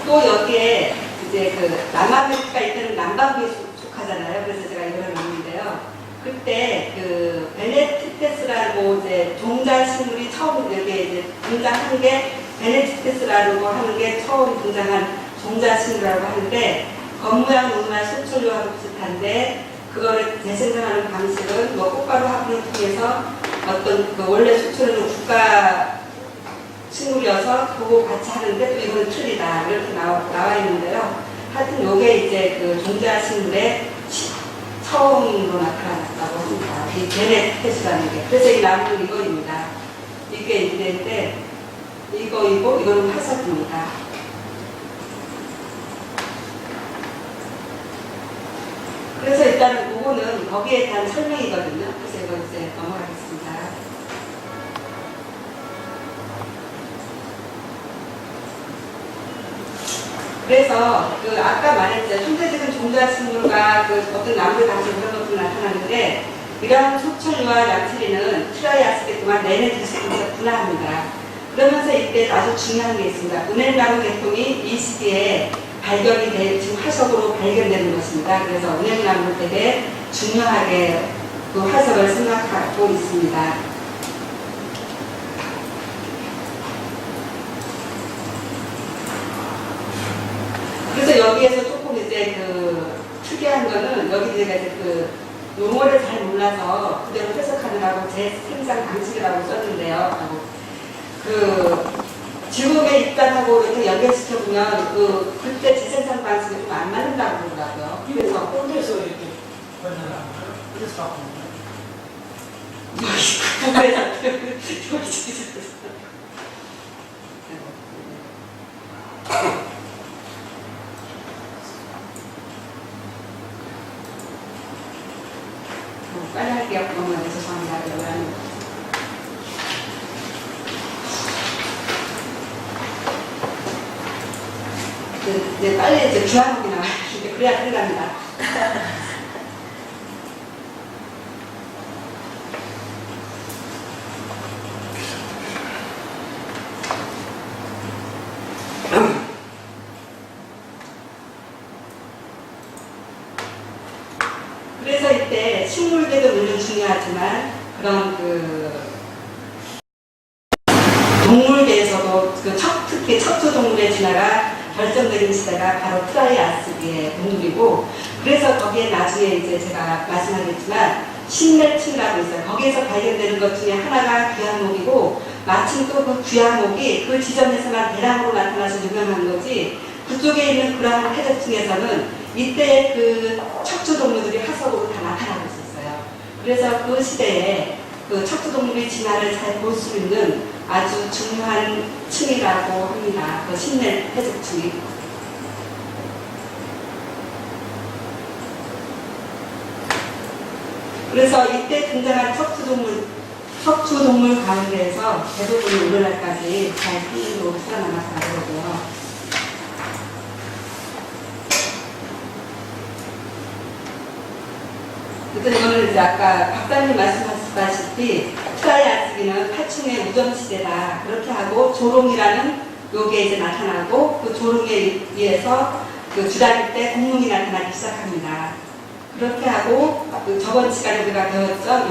또 여기에 이제 그 남아메리카 이때는 남반구에 속하잖아요. 그래서 제가 이걸 넣었는데요. 그때 그 베네티테스라고 이제 종자식물이 처음 여기에 이제 등장한 게 베네티테스라고 하는 게 처음 등장한 종자식물이라고 하는데 겉모양 문화 수출료하고 비슷한데 그거를 재생산하는 방식은 뭐 꽃가루 화분을 통해서 어떤 그 원래 수출은 국가 식물이어서 그거 같이 하는데 또 이거는 틀리다 이렇게 나와 있는데요. 하여튼 요게 이제 그 종자식물의 처음으로 나타났다고 합니다. 이 베네티테스라는 게. 그래서 이 나무는 이거입니다. 이게 인데인데 이거이고 이거는 화석입니다. 그래서 일단은 그거는 거기에 대한 설명이거든요. 그래서 이거 이제 넘어가겠습니다. 그래서 그 아까 말했죠. 현대적인 종자식물과 그 어떤 나무를 가지고 그런 것도 나타나는데 이러한 소철류와 양치리는 트라이아스기 동안 내내 계속해서 분화합니다. 그러면서 이때 아주 중요한 게 있습니다. 은행나무 계통이 이 시기에 발견이 돼 지금 화석으로 발견되는 것입니다. 그래서 은행나무를 되게 중요하게 그 화석을 생각하고 있습니다. 그래서 여기에서 조금 이제 그 특이한 거는 여기 제가 이제 그 용어를 잘 몰라서 그대로 해석하느라고 제 생산 방식이라고 썼는데요. 그 지금의 입단하고 이렇게 연결시켜보면 그때 재생산 방식이 좀 안 맞는다고 그러더라고요. 그래서 그래서 어디서 이렇게 번역한 거예요? 그래서 바꾼 거예요? 빨리 할게요. 너무 죄송합니다. 이제 빨리 이제 주한목이 나와요. 그래야 끝납니다. 그래서 이때 식물계도 물론 중요하지만 그런 동물계에서도 특히 척추동물의 진화가 결정적인 시대가 바로 트라이아스기의 동물이고 그래서 거기에 나중에 이제 제가 말씀하겠지만 신멜층이라고 있어요. 거기에서 발견되는 것 중에 하나가 귀화목이고 마침 또 그 귀화목이 그 지점에서만 대량으로 나타나서 유명한 거지 그쪽에 있는 그러한 해적층에서는 이때 그 척추동물들이 화석으로 다 나타나고 있었어요. 그래서 그 시대에 그 척추동물의 진화를 잘 볼 수 있는 아주 중요한 층이라고 합니다. 그 신멜 해적층이. 그래서 이때 등장한 척추동물 가운데에서 대부분이 오늘날까지 잘 생존으로 살아남았다고 그러고요. 그래서 이거는 이제 아까 박사님 말씀하셨다시피 트라이아스기는 파충의 우점시대다. 그렇게 하고 조롱이라는 요게 이제 나타나고 그 조롱에 의해서 그 주라기 때 공룡이 나타나기 시작합니다. 그렇게 하고 그 저번 시간에 우리가 배웠죠.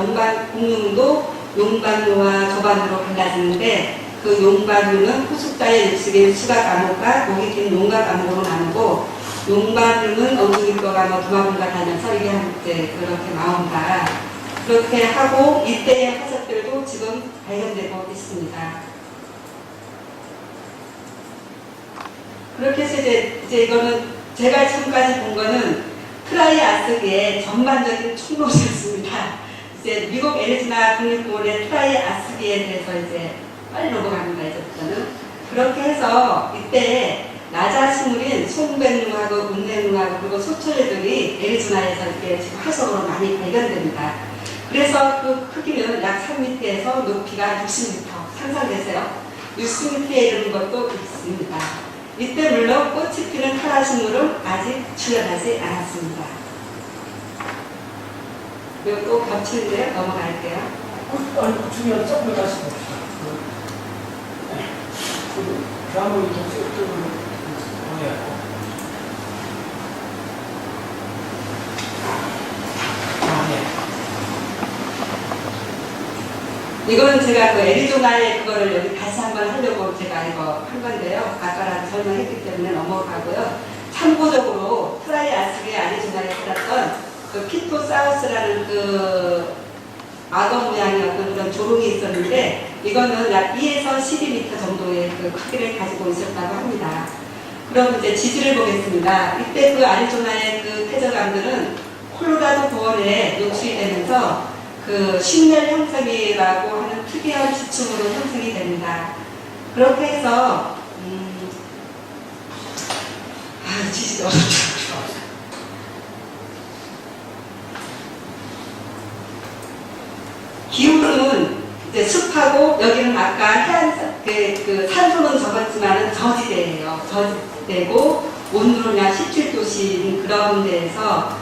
공룡도 용반류와 저반류로 갈라지는데 그 용반류는 후숙자의 육식의 수각 암흑과 목이 긴 용각 암흑으로 나누고 용반은 엉뚱이거가 뭐 도마뱀과 다녀서 이게 이제 그렇게 나온다. 그렇게 하고 이때의 화석들도 지금 발견되고 있습니다. 그렇게 해서 이제 이거는 제가 지금까지 본 거는 트라이아스기의 전반적인 총론이었습니다. 이제 미국 애리조나 국립공원의 트라이아스기에 대해서 이제 빨리 넘어갑니다. 이제부터는 그렇게 해서 이때 나자 식물인 송백루하고 운냉루하고 그리고 소철류들이 애리조나에서 이렇게 지금 화석으로 많이 발견됩니다. 그래서 그 크기는 약 3m에서 높이가 60m 상상되세요. 60m에 이르는 것도 있습니다. 이때 물론 꽃이 피는 카라식물은 아직 출현하지 않았습니다. 그리고 또 겹치는데요. 넘어갈게요. 중요한 점을 다시 봅시다. 다음으로 동시적으로 보내고. 이거는 제가 그 애리조나의 그거를 여기 다시 한번 하려고 제가 이거 한 건데요. 아까랑 설명했기 때문에 넘어가고요. 참고적으로 트라이아스기의 애리조나에 살았던 그 키토사우스라는 그 악어 모양의 어떤 그런 조롱이 있었는데 이거는 약 2에서 12m 정도의 그 크기를 가지고 있었다고 합니다. 그럼 이제 지지를 보겠습니다. 이때 그 애리조나의 그 퇴적암들은 콜로라도 고원에 노출이 되면서 그 신멸 형성이라고 하는 특이한 지층으로 형성이 됩니다. 그렇게 해서 지지도 기후는 이제 습하고 여기는 아까 해안 그 산소는 적었지만은 저지대예요. 저지대고 온도는 약 17도씨인 그런 데에서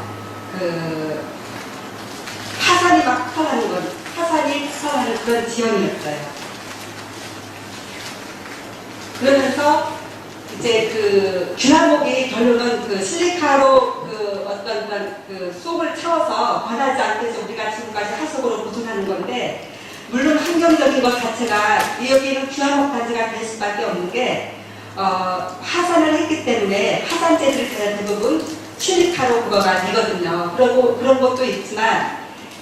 그 화산이 막 폭발하는 건 화산이 폭발하는 그런 지형이었어요. 그러면서 이제 그 균화목이 결론은 그 실리카로 그 어떤 그런 그 속을 채워서 변하지 않게 해서 우리가 지금까지 하속으로 보존하는 건데 물론 환경적인 것 자체가 여기는 균화목 단지가 될 수밖에 없는 게 화산을 했기 때문에 화산재들이 대부분 실리카로 그거가 되거든요. 그리고 그런 것도 있지만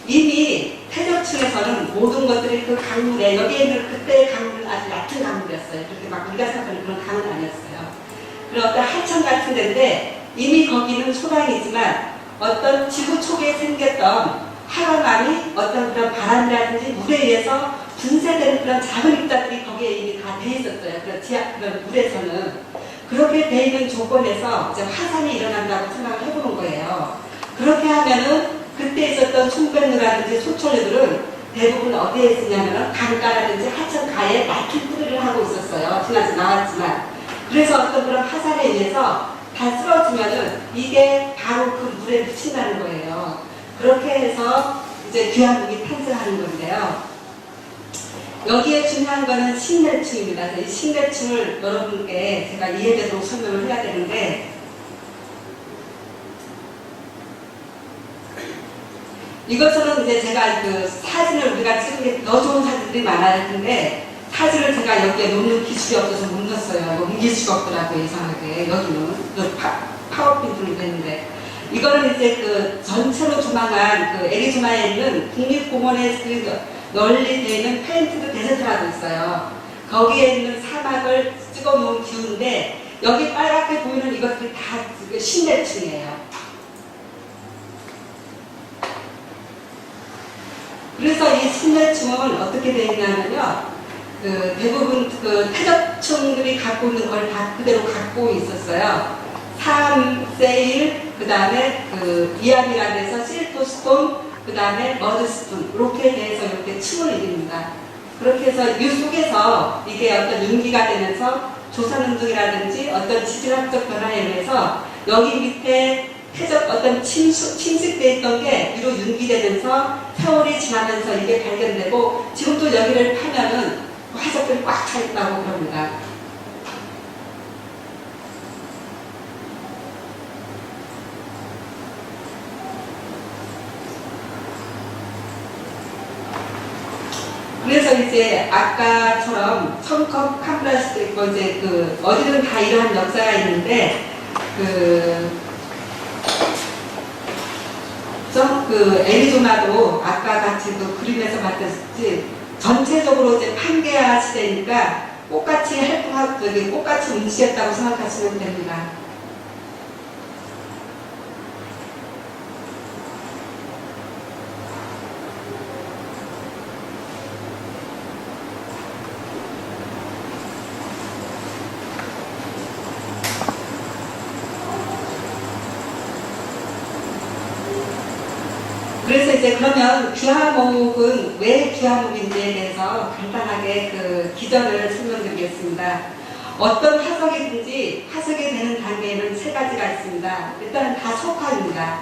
이미 태저층에서는 모든 것들이 그 강물에 여기에 있는 그때의 강물은 아주 얕은 강물이었어요. 그렇게 막 우리가 생각하는 그런 강은 아니었어요. 그런 어떤 하천 같은 데인데 이미 거기는 소량이지만 어떤 지구 초기에 생겼던 화강암이 어떤 그런 바람이라든지 물에 의해서 분쇄되는 그런 작은 입자들이 거기에 이미 다 돼 있었어요. 그런 물에서는 그렇게 돼 있는 조건에서 이제 화산이 일어난다고 생각을 해보는 거예요. 그렇게 하면은 그때 있었던 송백루라든지 소철류들은 대부분 어디에 있었냐면 강가라든지 하천가에 맑힌 뿌리를 하고 있었어요. 지나서 나왔지만. 그래서 어떤 그런 화산에 의해서 다 쓰러지면은 이게 바로 그 물에 묻힌다는 거예요. 그렇게 해서 이제 귀화목이 탄생하는 건데요. 여기에 중요한 거는 신내층입니다. 이 신내층을 여러분께 제가 이해되도록 설명을 해야 되는데 이것은 이제 제가 그 사진을 우리가 찍은 게 더 좋은 사진들이 많아요. 근데 사진을 제가 여기에 놓는 기술이 없어서 못 넣었어요. 옮길 수가 없더라고요. 이상하게. 여기는 파워핀트로 됐는데 이거는 이제 그 전체로 조망한 그 애리조나에 있는 국립공원에 그 널리 되어 있는 페인트드 데저트라고 있어요. 거기에 있는 사막을 찍어 놓은 뷰인데 여기 빨갛게 보이는 이것들이 다 신내층이에요. 그래서 이 신내층은 어떻게 되어 있냐면요. 그 대부분 그 태적층들이 갖고 있는 걸 다 그대로 갖고 있었어요. 삼세일, 그 다음에 그 이암이라고 해서 실토스톤, 그 다음에 머드스톤, 이렇게 돼서 이렇게 층을 이룹니다. 그렇게 해서 이 속에서 이게 어떤 윤기가 되면서 조산운동이라든지 어떤 지질학적 변화에 의해서 여기 밑에 태적 어떤 침식되어 있던 게 위로 윤기되면서 세월이 지나면서 이게 발견되고 지금도 여기를 파면은 화석들이 꽉 차 있다고 그럽니다. 그래서 이제 아까처럼 첨컵 캄브라스도 있고 이제 그 어디든 다 이러한 역사가 있는데 애리조나도 아까 같이 그 그림에서 봤듯이 전체적으로 이제 판게아 시대니까 꽃같이 활동하고 꽃같이 움직였다고 생각하시면 됩니다. 그래서 이제 그러면 귀화목은 왜 귀화목인지에 대해서 간단하게 그 기전을 설명드리겠습니다. 어떤 화석이든지 화석이 되는 단계에는 세 가지가 있습니다. 일단은 다 석화입니다.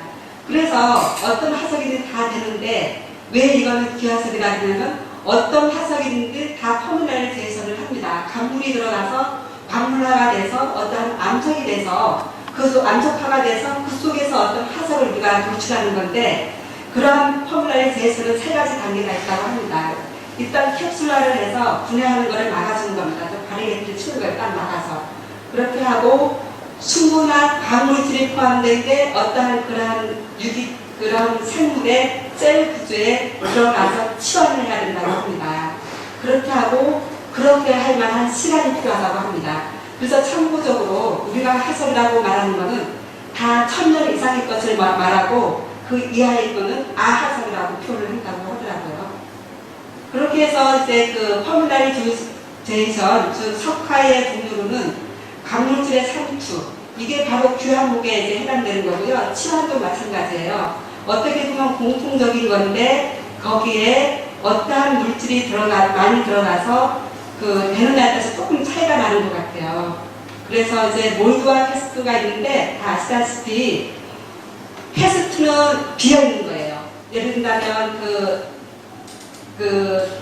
그래서 어떤 화석이든 다 되는데 왜 이거는 귀화석이라 하냐면 어떤 화석이든지 다 포뮬라이제이션을 합니다. 강물이 들어가서 광물화가 돼서 어떤 암석이 돼서 그 암석화가 돼서 그 속에서 어떤 화석을 우리가 도출하는 건데 그런 포뮬라이제이션은 세 가지 단계가 있다고 합니다. 일단 캡슐화를 해서 분해하는 것을 막아주는 겁니다. 바리게이트를 치는 걸 딱 막아서. 그렇게 하고 충분한 광물질이 포함된 게 어떠한 그런 생물의 셀 구조에 들어가서 치환을 해야 된다고 합니다. 그렇게 하고 그렇게 할 만한 시간이 필요하다고 합니다. 그래서 참고적으로 우리가 화석이라고 말하는 것은 다 1000년 이상의 것을 말하고 그 이하의 거는 아화석이라고 표현을 한다고 하더라고요. 그렇게 해서 이제 그 포뮬라이제이션, 즉 석화의 종류로는 광물질의 상투, 이게 바로 귀화목에 이제 해당되는 거고요. 치환도 마찬가지예요. 어떻게 보면 공통적인 건데 거기에 어떠한 물질이 많이 들어가서 그 되느냐에 따라서 조금 차이가 나는 것 같아요. 그래서 이제 몰드와 캐스트가 있는데 다 아시다시피 캐스트는 비어있는 거예요. 예를 든다면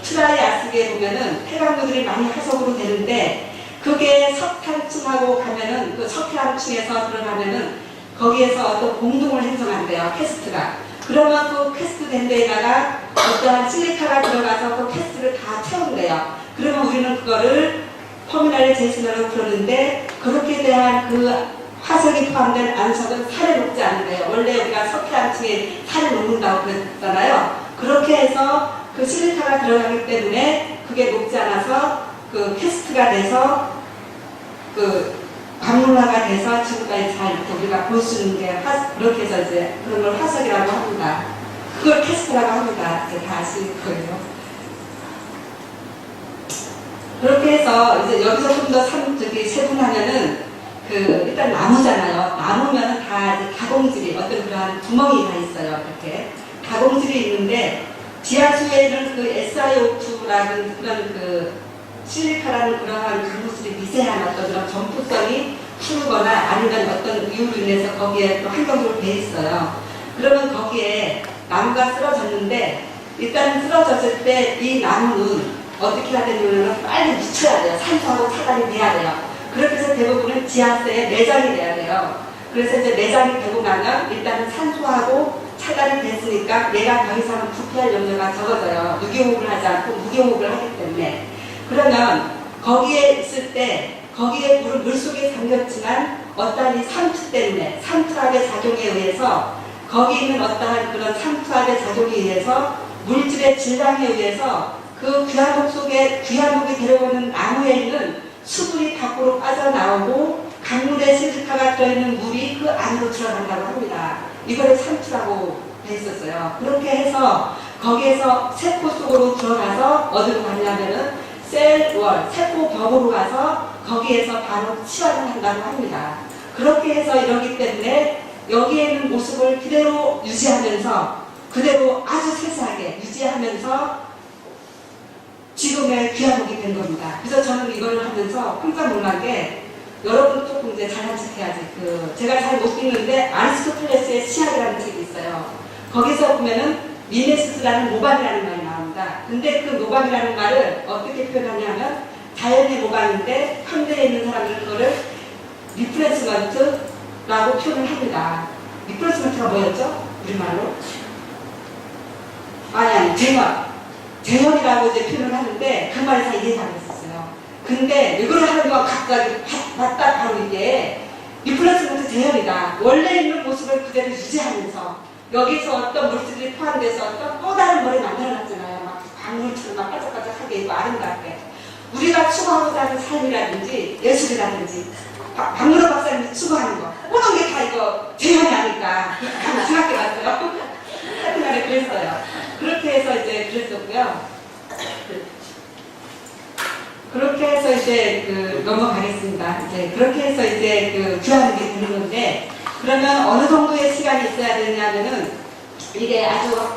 트라이아스기에 보면은 폐광물들이 많이 화석으로 되는데 그게 석탄층하고 가면은 그 석탄층에서 들어가면은 거기에서 어떤 공동을 형성한대요. 캐스트가. 그러면 그 캐스트 된 데에다가 어떠한 실리카가 들어가서 그 캐스트를 다 채운대요. 그러면 우리는 그거를 포뮬라이제이션이라고 부르는데 그렇게 대한 그 화석이 포함된 안석은 살에 녹지 않는데요. 원래 우리가 석회암층에 살을 녹는다고 그랬잖아요. 그렇게 해서 그 실리카가 들어가기 때문에 그게 녹지 않아서 그 캐스트가 돼서 그 광물화가 돼서 지금까지 잘 이렇게 우리가 볼 수 있는 게 그렇게 해서 이제 그런 걸 화석이라고 합니다. 그걸 캐스트라고 합니다. 이제 다 아실 거예요. 그렇게 해서 이제 여기서 좀 더 세분하면은 일단 나무잖아요. 나무면 다 이제 가공질이 어떤 그러한 구멍이 다 있어요. 이렇게 가공질이 있는데 지하수에는 그 SiO2라는 그런 실리카라는 그러한 강물질이 미세한 어떤 그런 점포성이 흐르거나 아니면 어떤 이유로 인해서 거기에 또 한정적으로 돼 있어요. 그러면 거기에 나무가 쓰러졌는데 일단 쓰러졌을 때 이 나무는 어떻게 해야 되냐면 빨리 묻혀야 돼요. 산소하고 차단이 돼야 돼요. 그렇게 해서 대부분은 지하수에 내장이 돼야 돼요. 그래서 이제 내장이 되고 나면 일단은 산소하고 차단이 됐으니까 얘가 더 이상은 부패할 염려가 적어져요. 유기호흡을 하지 않고 무기호흡을 하기 때문에. 그러면 거기에 있을 때 거기에 물속에 잠겼지만 어떠한 이 상투 때문에 상투압의 작용에 의해서 거기 있는 어떠한 그런 상투압의 작용에 의해서 물질의 질량에 의해서 그 귀화목 속에 귀화목이 데려오는 나무에 있는 수분이 밖으로 빠져나오고 강물에 실리카가 들어있는 물이 그 안으로 들어간다고 합니다. 이거를 상투라고 돼 있었어요. 그렇게 해서 거기에서 세포 속으로 들어가서 어디로 가냐면은 셀월, 세포 벽으로 가서 거기에서 바로 치환을 한다고 합니다. 그렇게 해서 이러기 때문에 여기에 있는 모습을 그대로 유지하면서 그대로 아주 세세하게 유지하면서 지금의 귀화목이 된 겁니다. 그래서 저는 이걸 하면서 깜짝 놀란 게 여러분 조금 이제 잘한 척 해야지. 제가 잘 못 읽는데 아리스토텔레스의 시학이라는 책이 있어요. 거기서 보면은 미메시스라는 모방이라는 말이 나옵니다. 근데 그 모방이라는 말을 어떻게 표현하냐면 자연의 모방인데 현대에 있는 사람들은 그거를 리플레스먼트라고 표현을 합니다. 리플레스먼트가 뭐였죠? 우리말로? 아니 재현이라고 이제 표현을 하는데 그 말이 다 이해가 안 됐었어요. 근데 이걸 하는 건 갑자기 맞다 바로 이게 리플러스먼트 제형이다. 원래 있는 모습을 그대로 유지하면서 여기서 어떤 물질이 포함돼서 어떤 또 다른 머리 만들어놨잖아요. 막 광물처럼 막 반짝반짝하게 있고 아름답게. 우리가 추구하고자 하는 삶이라든지 예술이라든지 박문호 박사님이 추구하는 거 모든 게 다 이거 제형이 아닐까 생각해봤어요. 하여튼간에 그랬어요. 그렇게 해서 이제 그랬었고요. 그렇게 해서 이제 넘어가겠습니다. 이제 그렇게 해서 이제 규하는 게 되는 건데, 그러면 어느 정도의 시간이 있어야 되냐면은 이게 아주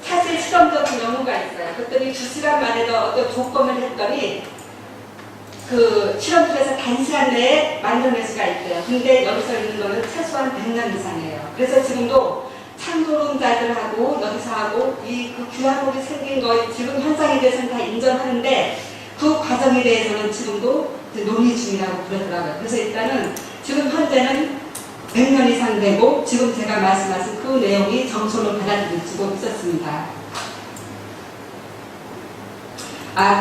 사실 실험적인 연구가 있어요. 그랬더니 2시간 만에도 어떤 조건을 했더니 그 실험실에서 단시간 내에 만들어낼 수가 있대요. 근데 여기서 있는 거는 최소한 100년 이상이에요. 그래서 지금도 창조론자들하고 여기서 하고 그 규하목이 생긴 거 지금 현상에 대해서는 다 인정하는데 그 과정에 대해서는 지금도 논의 중이라고 그러더라고요. 그래서 일단은 지금 현재는 100년 이상 되고 지금 제가 말씀하신 그 내용이 정설로 받아들여지고 있었습니다.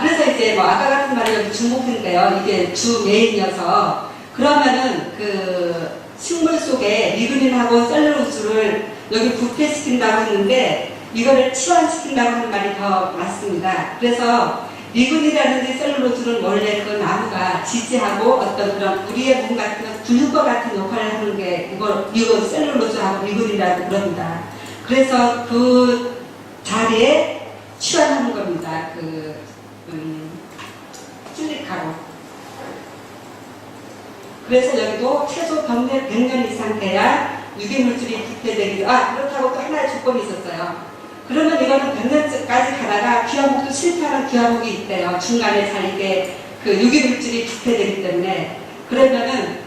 그래서 이제 뭐 아까 같은 말이 여기 중복인데요. 이게 주 메인이어서 그러면은 그 식물 속에 리그닌하고 셀룰로스를 여기 부패시킨다고 했는데 이거를 치환시킨다고 하는 말이 더 맞습니다. 그래서 리그닌이라든지 셀룰로스는 원래 그 나무가 지지하고 어떤 그런 우리의 몸 같은 굴과 같은 역할을 하는 게 이거 셀룰로스하고 리그닌이라고 그럽니다. 그래서 그 자리에 치환하는 겁니다. 실리카로. 그래서 여기도 최소 병내 100년 이상 돼야 유기물질이 부패되기. 그렇다고 또 하나의 조건이 있었어요. 그러면 이거는 100년까지 가다가 규하목도 실패하는 규하목이 있대요. 중간에 잘 이게 그 유기물질이 부패되기 때문에. 그러면은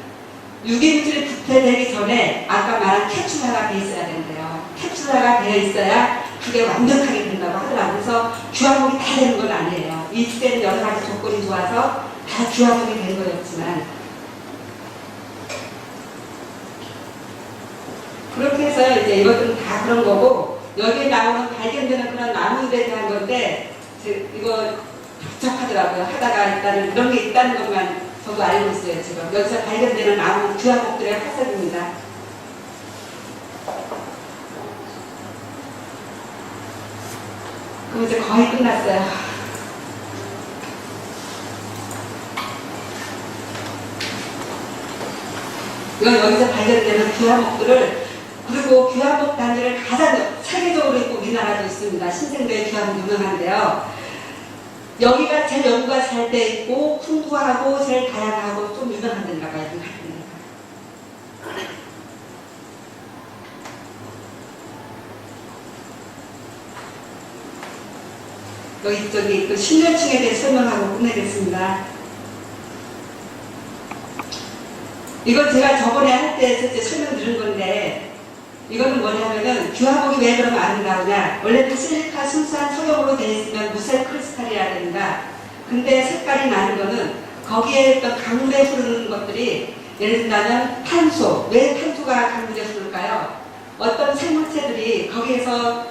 유기물질이 부패되기 전에 아까 말한 캡슐화가 되어 있어야 된대요. 캡슐화가 되어 있어야 그게 완벽하게 된다고 하더라고요. 그래서 규하목이 다 되는 건 아니에요. 이 때는 여러 가지 조건이 좋아서 다 규하목이 된 거였지만 그렇게 해서 이제 이것들은 다 그런 거고 여기에 나오는 발견되는 그런 나무들에 대한 건데 이거 복잡하더라고요. 하다가 일단은 이런 게 있다는 것만 저도 알고 있어요. 지금 여기서 발견되는 나무 규하목들의 화석입니다. 그럼 이제 거의 끝났어요. 이건 여기서 발견되는 규하목들을 그리고 규하목 단지를 가장 세계적으로 있고 우리나라도 있습니다. 신생대의 규하목 유명한데요. 여기가 제일 연구가 잘 돼 있고 풍부하고 제일 다양하고 좀 유명한 데라고 알고 있습니다. 저기 그 신뢰층에 대해 설명하고 끝내겠습니다. 이건 제가 저번에 할 때 설명드린 건데 이거는 뭐냐면은 규하목이 왜 그러면 안 나오냐. 원래는 실리카 순수한 석영으로 되어 있으면 무색 크리스탈이라 됩니다. 근데 색깔이 나는 거는 거기에 어떤 강물에 흐르는 것들이 예를 들면 탄소. 왜 탄소가 강물에 흐를까요? 어떤 생물체들이 거기에서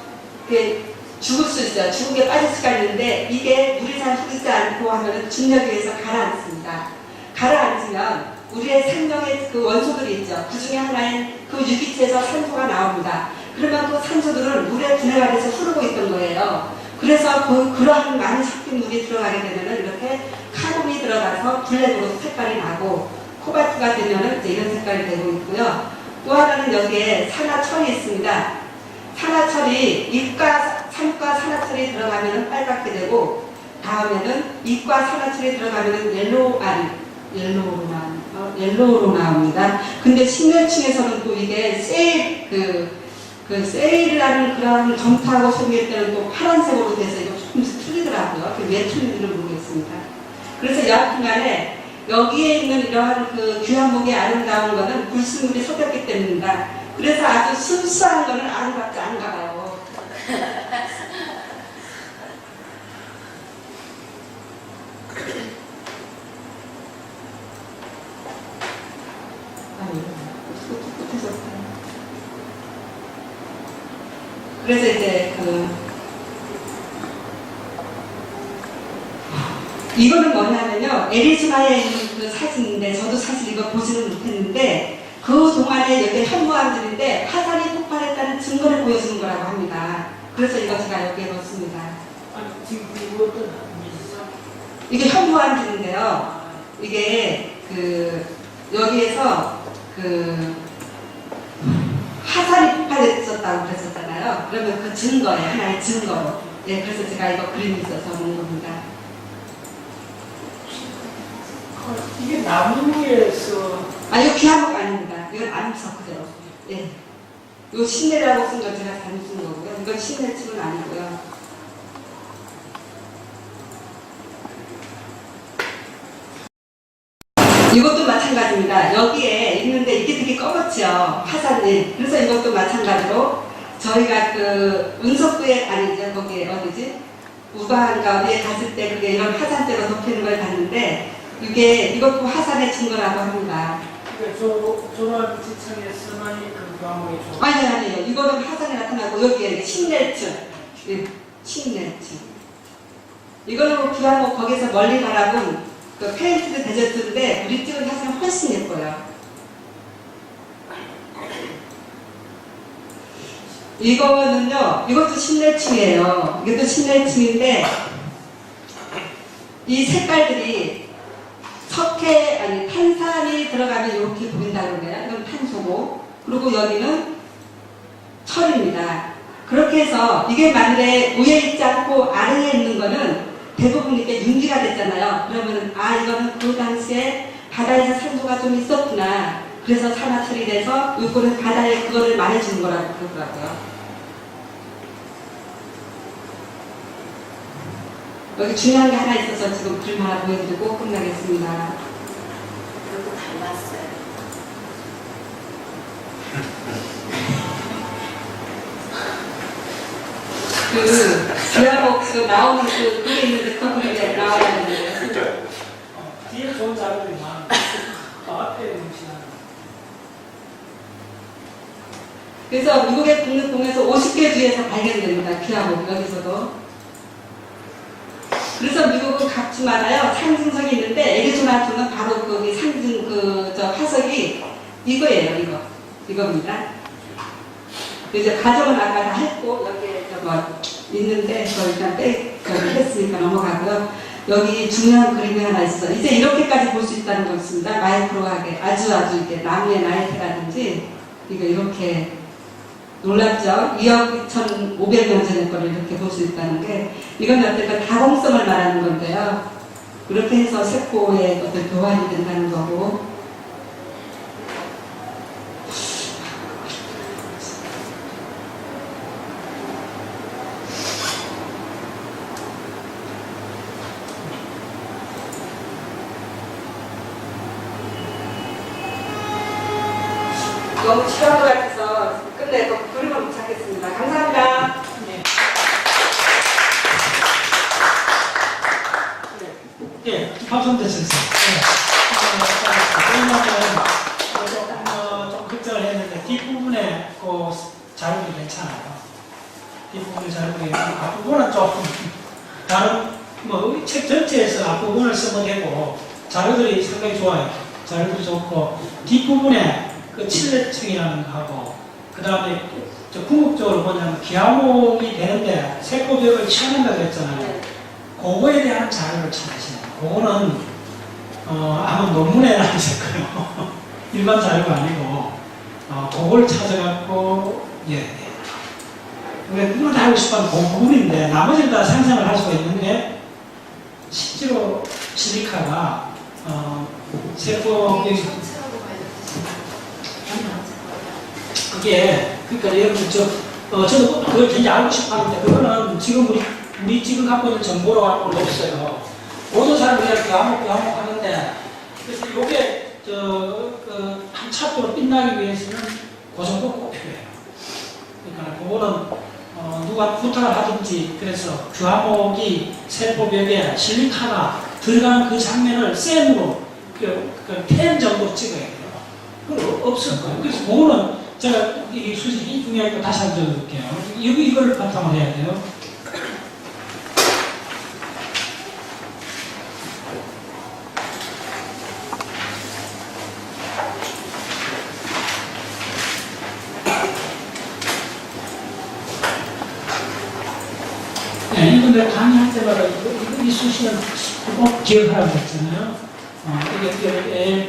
죽을 수 있어요. 죽은 게 빠질 수가 있는데 이게 물이 잘 흐르지 않고 하면은 중력에 의해서 가라앉습니다. 가라앉으면 우리의 생명의 그 원소들이 있죠. 그 중에 하나인 그 유기체에서 산소가 나옵니다. 그러면 그 산소들은 물에 분해가 돼서 흐르고 있던 거예요. 그래서 그러한 많은 섞인 물이 들어가게 되면은 이렇게 카본이 들어가서 블랙으로 색깔이 나고 코발트가 되면은 이제 이런 색깔이 되고 있고요. 또 하나는 여기에 산화철이 있습니다. 산화철이 이과, 산과 산화철이 들어가면은 빨갛게 되고 다음에는 이과 산화철이 들어가면은 옐로우로 나옵니다. 근데 신뢰층에서는 또 이게 세일이라는 그런 점토하고 소비할 때는 또 파란색으로 돼서 이거 조금씩 틀리더라고요. 왜 틀린지는 모르겠습니다. 그래서 여하튼간에 여기에 있는 이러한 그 규하목의 아름다운 거는 불순물이 섞였기 때문입니다. 그래서 아주 순수한 거는 아름답지 않은가 봐요. 그래서 이제 이거는 뭐냐면요, 애리조나에 있는 그 사진인데 저도 사실 이거 보지는 못했는데 그 동안에 여기 현무암들인데 화산이 폭발했다는 증거를 보여주는 거라고 합니다. 그래서 이거 제가 여기에 넣었습니다. 아니, 지금 이것도 이게 현무암들인데요. 이게 그 여기에서 그 화산이 폭발했었다고 그랬었잖아요. 그러면 그 증거예요. 하나의 증거로. 예, 그래서 제가 이거 그림이 있어서 놓은 겁니다. 이게 나무에서 이거 귀한목 아닙니다. 이건 암석 그대로. 예. 이거 신내라고 쓴 건 제가 잘못 쓴 거고요. 이건 신내침은 아니고요. 이것도 마찬가지입니다. 여기에 있는데 이게 되게 검었죠. 화산이. 그래서 이것도 마찬가지로 저희가 그 운석구에 아니죠. 거기 어디지? 우방한가 어디에 갔을 때 그게 이런 화산재로 덮이는 걸 봤는데 이것도 화산의 증거라고 합니다. 조란 지층에서만이 그 과목이 좀 아니에요. 이거는 화산에 나타나고 여기에 신내층. 예, 신내층. 이거는 뭐 비하고 거기서 멀리 바라본 그 페인트드 데저트인데 우리 찍은 사진은 훨씬 예뻐요. 이거는요, 이것도 신내층이에요. 이것도 신내층인데 이 색깔들이 탄산이 들어가면 이렇게 보인다고 그래요. 이건 탄소고. 그리고 여기는 철입니다. 그렇게 해서 이게 만약에 위에 있지 않고 아래에 있는 거는 대부분 이렇게 윤기가 됐잖아요. 그러면은 이거는 그 당시에 바다에서 산소가 좀 있었구나. 그래서 산화철이 돼서 이거는 바다에 그거를 말해주는 거라고 그러더라고요. 여기 중요한 게 하나 있어서 지금 그림 하나 보여드리고 끝나겠습니다. 그리고 닮았어요. 비아목 나오는 그게 있는데 그 그림이 나와야 되는데. 뒤에 좋은 자료들이 많아. 앞에 음식하는. 그래서 미국의 국립공원에서 50개 주에서 발견됩니다. 비아목 여기서도. 그래서 미국은 값이 많아요. 상징석이 있는데 애리조나주는 바로 거기 상징 화석이 이거예요. 이겁니다. 이제 가정은 아까 다 했고 여기에 있는데 일단 했으니까 넘어가고요. 여기 중요한 그림이 하나 있어. 이제 이렇게까지 볼 수 있다는 거 있습니다. 마이크로하게 아주 이게 나무의 나이테라든지 이거 이렇게 놀랍죠? 2억 2,500년 전의 거를 이렇게 볼 수 있다는 게 이건 어떨까 다공성을 말하는 건데요. 그렇게 해서 세포의 어떤 교환이 된다는 거고 너무 싫어한 것 같아서 끝내고 그림을 못 찾겠습니다. 감사합니다. 예, 박선대 선생. 좀 걱정을 했는데 뒷부분에 그 자료도 괜찮아요. 뒷부분 자료도 괜찮고 앞부분은 조금 다른 책 전체에서 앞부분을 쓰면 되고 자료들이 상당히 좋아요. 자료도 좋고 뒷부분에 그 칠레층이라는 거 하고 그 다음에 궁극적으로 뭐냐면 기하목이 되는데 세포벽을 치환한다고 했잖아요. 그거에 대한 자료를 찾으시네요. 그거는 아마 논문에 나왔을 거예요. 일반 자료가 아니고 그걸 찾아갖고 우리가 누구나 다 하고 싶어하는 그 부분인데 나머지는 다 상상을 할 수가 있는데 실제로 실리카가 세포벽이 그게 그러니까 여러분 저도 그걸 굉장히 알고 싶었는데 그거는 지금 우리 지금 갖고 있는 정보로 갖고는 없어요. 모든 사람이 이렇게 과목 하는데 그래서 이게 한 차트로 빛나기 위해서는 그 정도 꼭 필요해요. 그러니까 그거는 누가 부탁을 하든지 그래서 그 과목이 세포벽에 실리카가 들어가는 그 장면을 쌤으로 펜 정도로 찍어야 돼요. 그건 없을 거예요. 그래서 그거는 제가 이 수식이 중요하니까 다시 한번 적어볼게요. 이걸 바탕으로 해야 돼요. 여러분들 강의할 때마다 이 수식은 꼭 기억하라고 했잖아요. 이게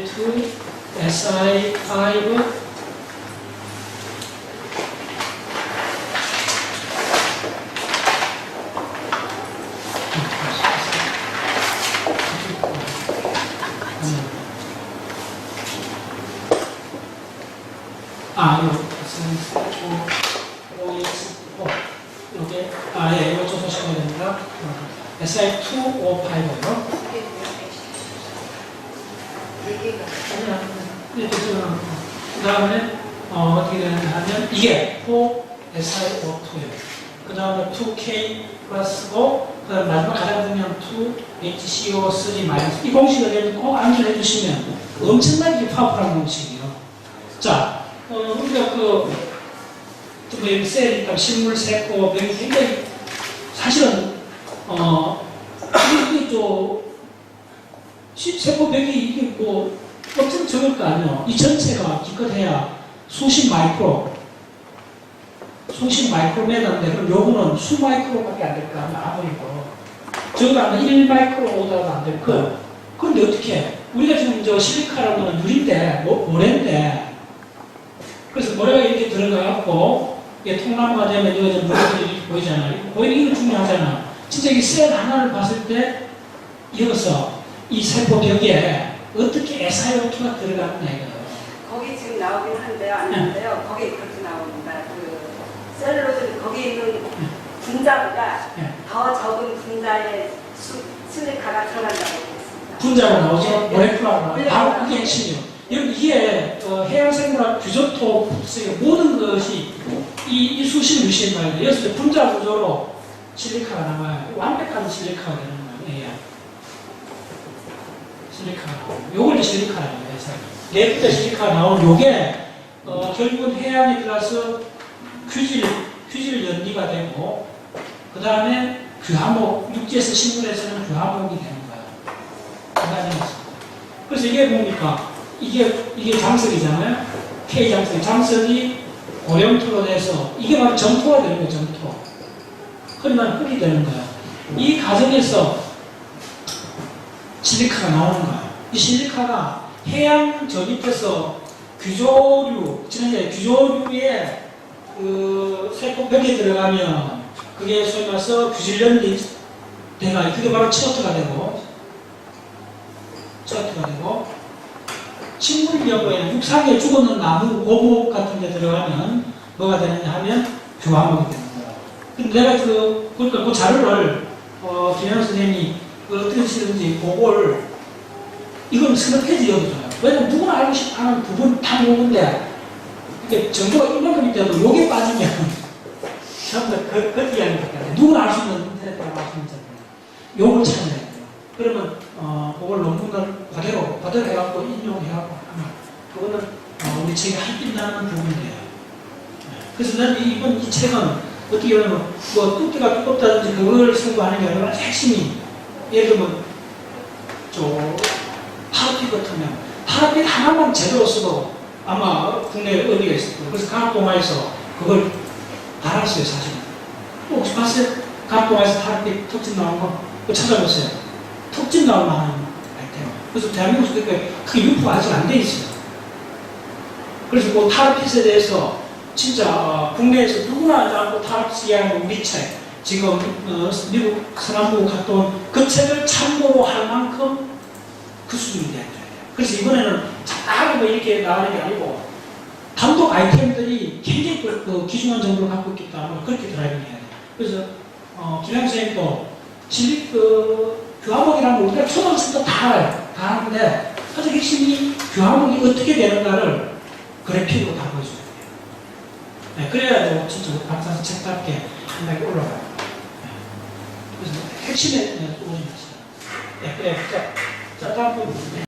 L2, SI5, 이거 이거 좀 보시면 됩니다. SI255요. 그 다음에 어떻게 되느냐 하면 이게 4SI52예요. 그 다음에 2K 플러스고 그 다음 마지막 가장 중요한 2HCO3 마이너스. 이 공식을 꼭 암기해 주시면 엄청나게 파워풀한 공식이에요. 자, 우리가 뭐 셀, 식물, 세포, 병이 굉장히 사실은 이게 세포벽이 이게 뭐 엄청 적을 거 아니에요. 이 전체가 기껏해야 수십 마이크로메터인데 그럼 요거는 수 마이크로밖에 안 될 거 아니야. 아무리고 저거가 아마 1 마이크로 오다가 안 될 거. 그런데 어떻게 우리가 지금 저 실리카라는 거는 유리인데 모래인데 그래서 모래가 이렇게 들어가갖고 이게 통나무가 되면 이거 모래들이 이렇게 보이잖아요. 보이는 이거 중요하잖아. 진짜 이 셀 하나를 봤을 때 이어서 이 세포 벽에 어떻게 SiO2가 들어가느냐 이거예요. 거기 지금 나오긴 한데요, 아닌데요. 거기 그렇게 나옵니다. 그 셀룰로즈 거기 있는 분자보다 더 적은 분자의 실리카가 들어간다고 했습니다. 분자가 나오죠. 모레쿨라가 나오죠. 바로 그게 핵심이에요. 여러분 이게 해양생물학 규조토 모든 것이 이 수십 유시인 말이에요. 여기서 분자 구조로 실리카가 나와요. 완벽한 실리카가 되는 거예요. 실리카가 나와요. 요걸 이제 실리카라고 해서 네프터 실리카가 나오는 요게 결국은 해양에 들어가서 규질 연리가 되고 그 다음에 규하목, 육지에서 식물에서는 규하목이 되는 거예요. 그래서 이게 뭡니까? 이게 장석이잖아요. K 장석이 고령토로 돼서 이게 바로 점토가 되는 거예요. 점토. 그러면 흙이 되는 거예요. 이 과정에서 실리카가 나오는 거예요. 이 실리카가 해양 저 밑에서 규조류, 지난주에 규조류의 그 세포벽에 들어가면 그게 소위 말해서 규질연리 대가 그게 바로 치어트가 되고 식물 연구에는 육상에 죽었는 나무, 고목 같은 데 들어가면 뭐가 되느냐 하면 규화목이 되는 거예요. 근데 내가 그러니까 그 자료를 김현우 선생님이 어떻게 쓰는지 그걸 이건 서너 페이지 여기잖아요. 왜냐면 누구나 알고 싶어 하는 부분 다 모으는데 이게 정보가 이만큼인데도 요게 빠지면 전부 다 그 이야기밖에 안 돼. 누구나 알 수 있는 인터넷 들어가시면 요걸 찾아야 돼요. 그러면 그걸 논문을 그대로 해갖고 인용해갖고 하면 그거는 우리 책에 한 빛나는 부분이에요. 그래서 난 이번 이 책은 어떻게 보면 뭐 뚜기가 두껍다든지 그걸 승부하는 게 아니라 핵심이 예를 들면 파라핏 같으면 파라핏 하나만 제대로 써도 아마 국내에 의미가 있을 거예요. 그래서 과학동화에서 그걸 알았어요. 사실은 혹시 봤어요? 과학동화에서 파라핏 특징 나온 거? 그거 찾아보세요. 특징 나올 만한 아이템. 그래서 대한민국에서 그게 유포가 아직 안 돼 있어요. 그래서 그 타르핏에 대해서 진짜 국내에서 누구나 알고 타르핏 이야기하는 우리 책, 지금 미국 서남부 갔다 온 그 책을 참고로 할 만큼 그 수준이 돼야 돼요. 그래서 이번에는 작다하게 뭐 이렇게 나오는 게 아니고 단독 아이템들이 굉장히 그 귀중한 정보를 갖고 있기 때문에 그렇게 드라이빙 해야 돼요. 그래서 김양 선생님도 규화목이라는 걸 우리가 초등학생 때 다 알아요. 다 아는데 가장 핵심이 규화목이 어떻게 되는가를 그래픽으로 다 보여줘야 돼요. 네, 그래야 진짜 박사님 책답게 한 단계 올라가요. 네. 그래서 핵심에 오는 것이다. 네, 그래. 자, 다음 부분.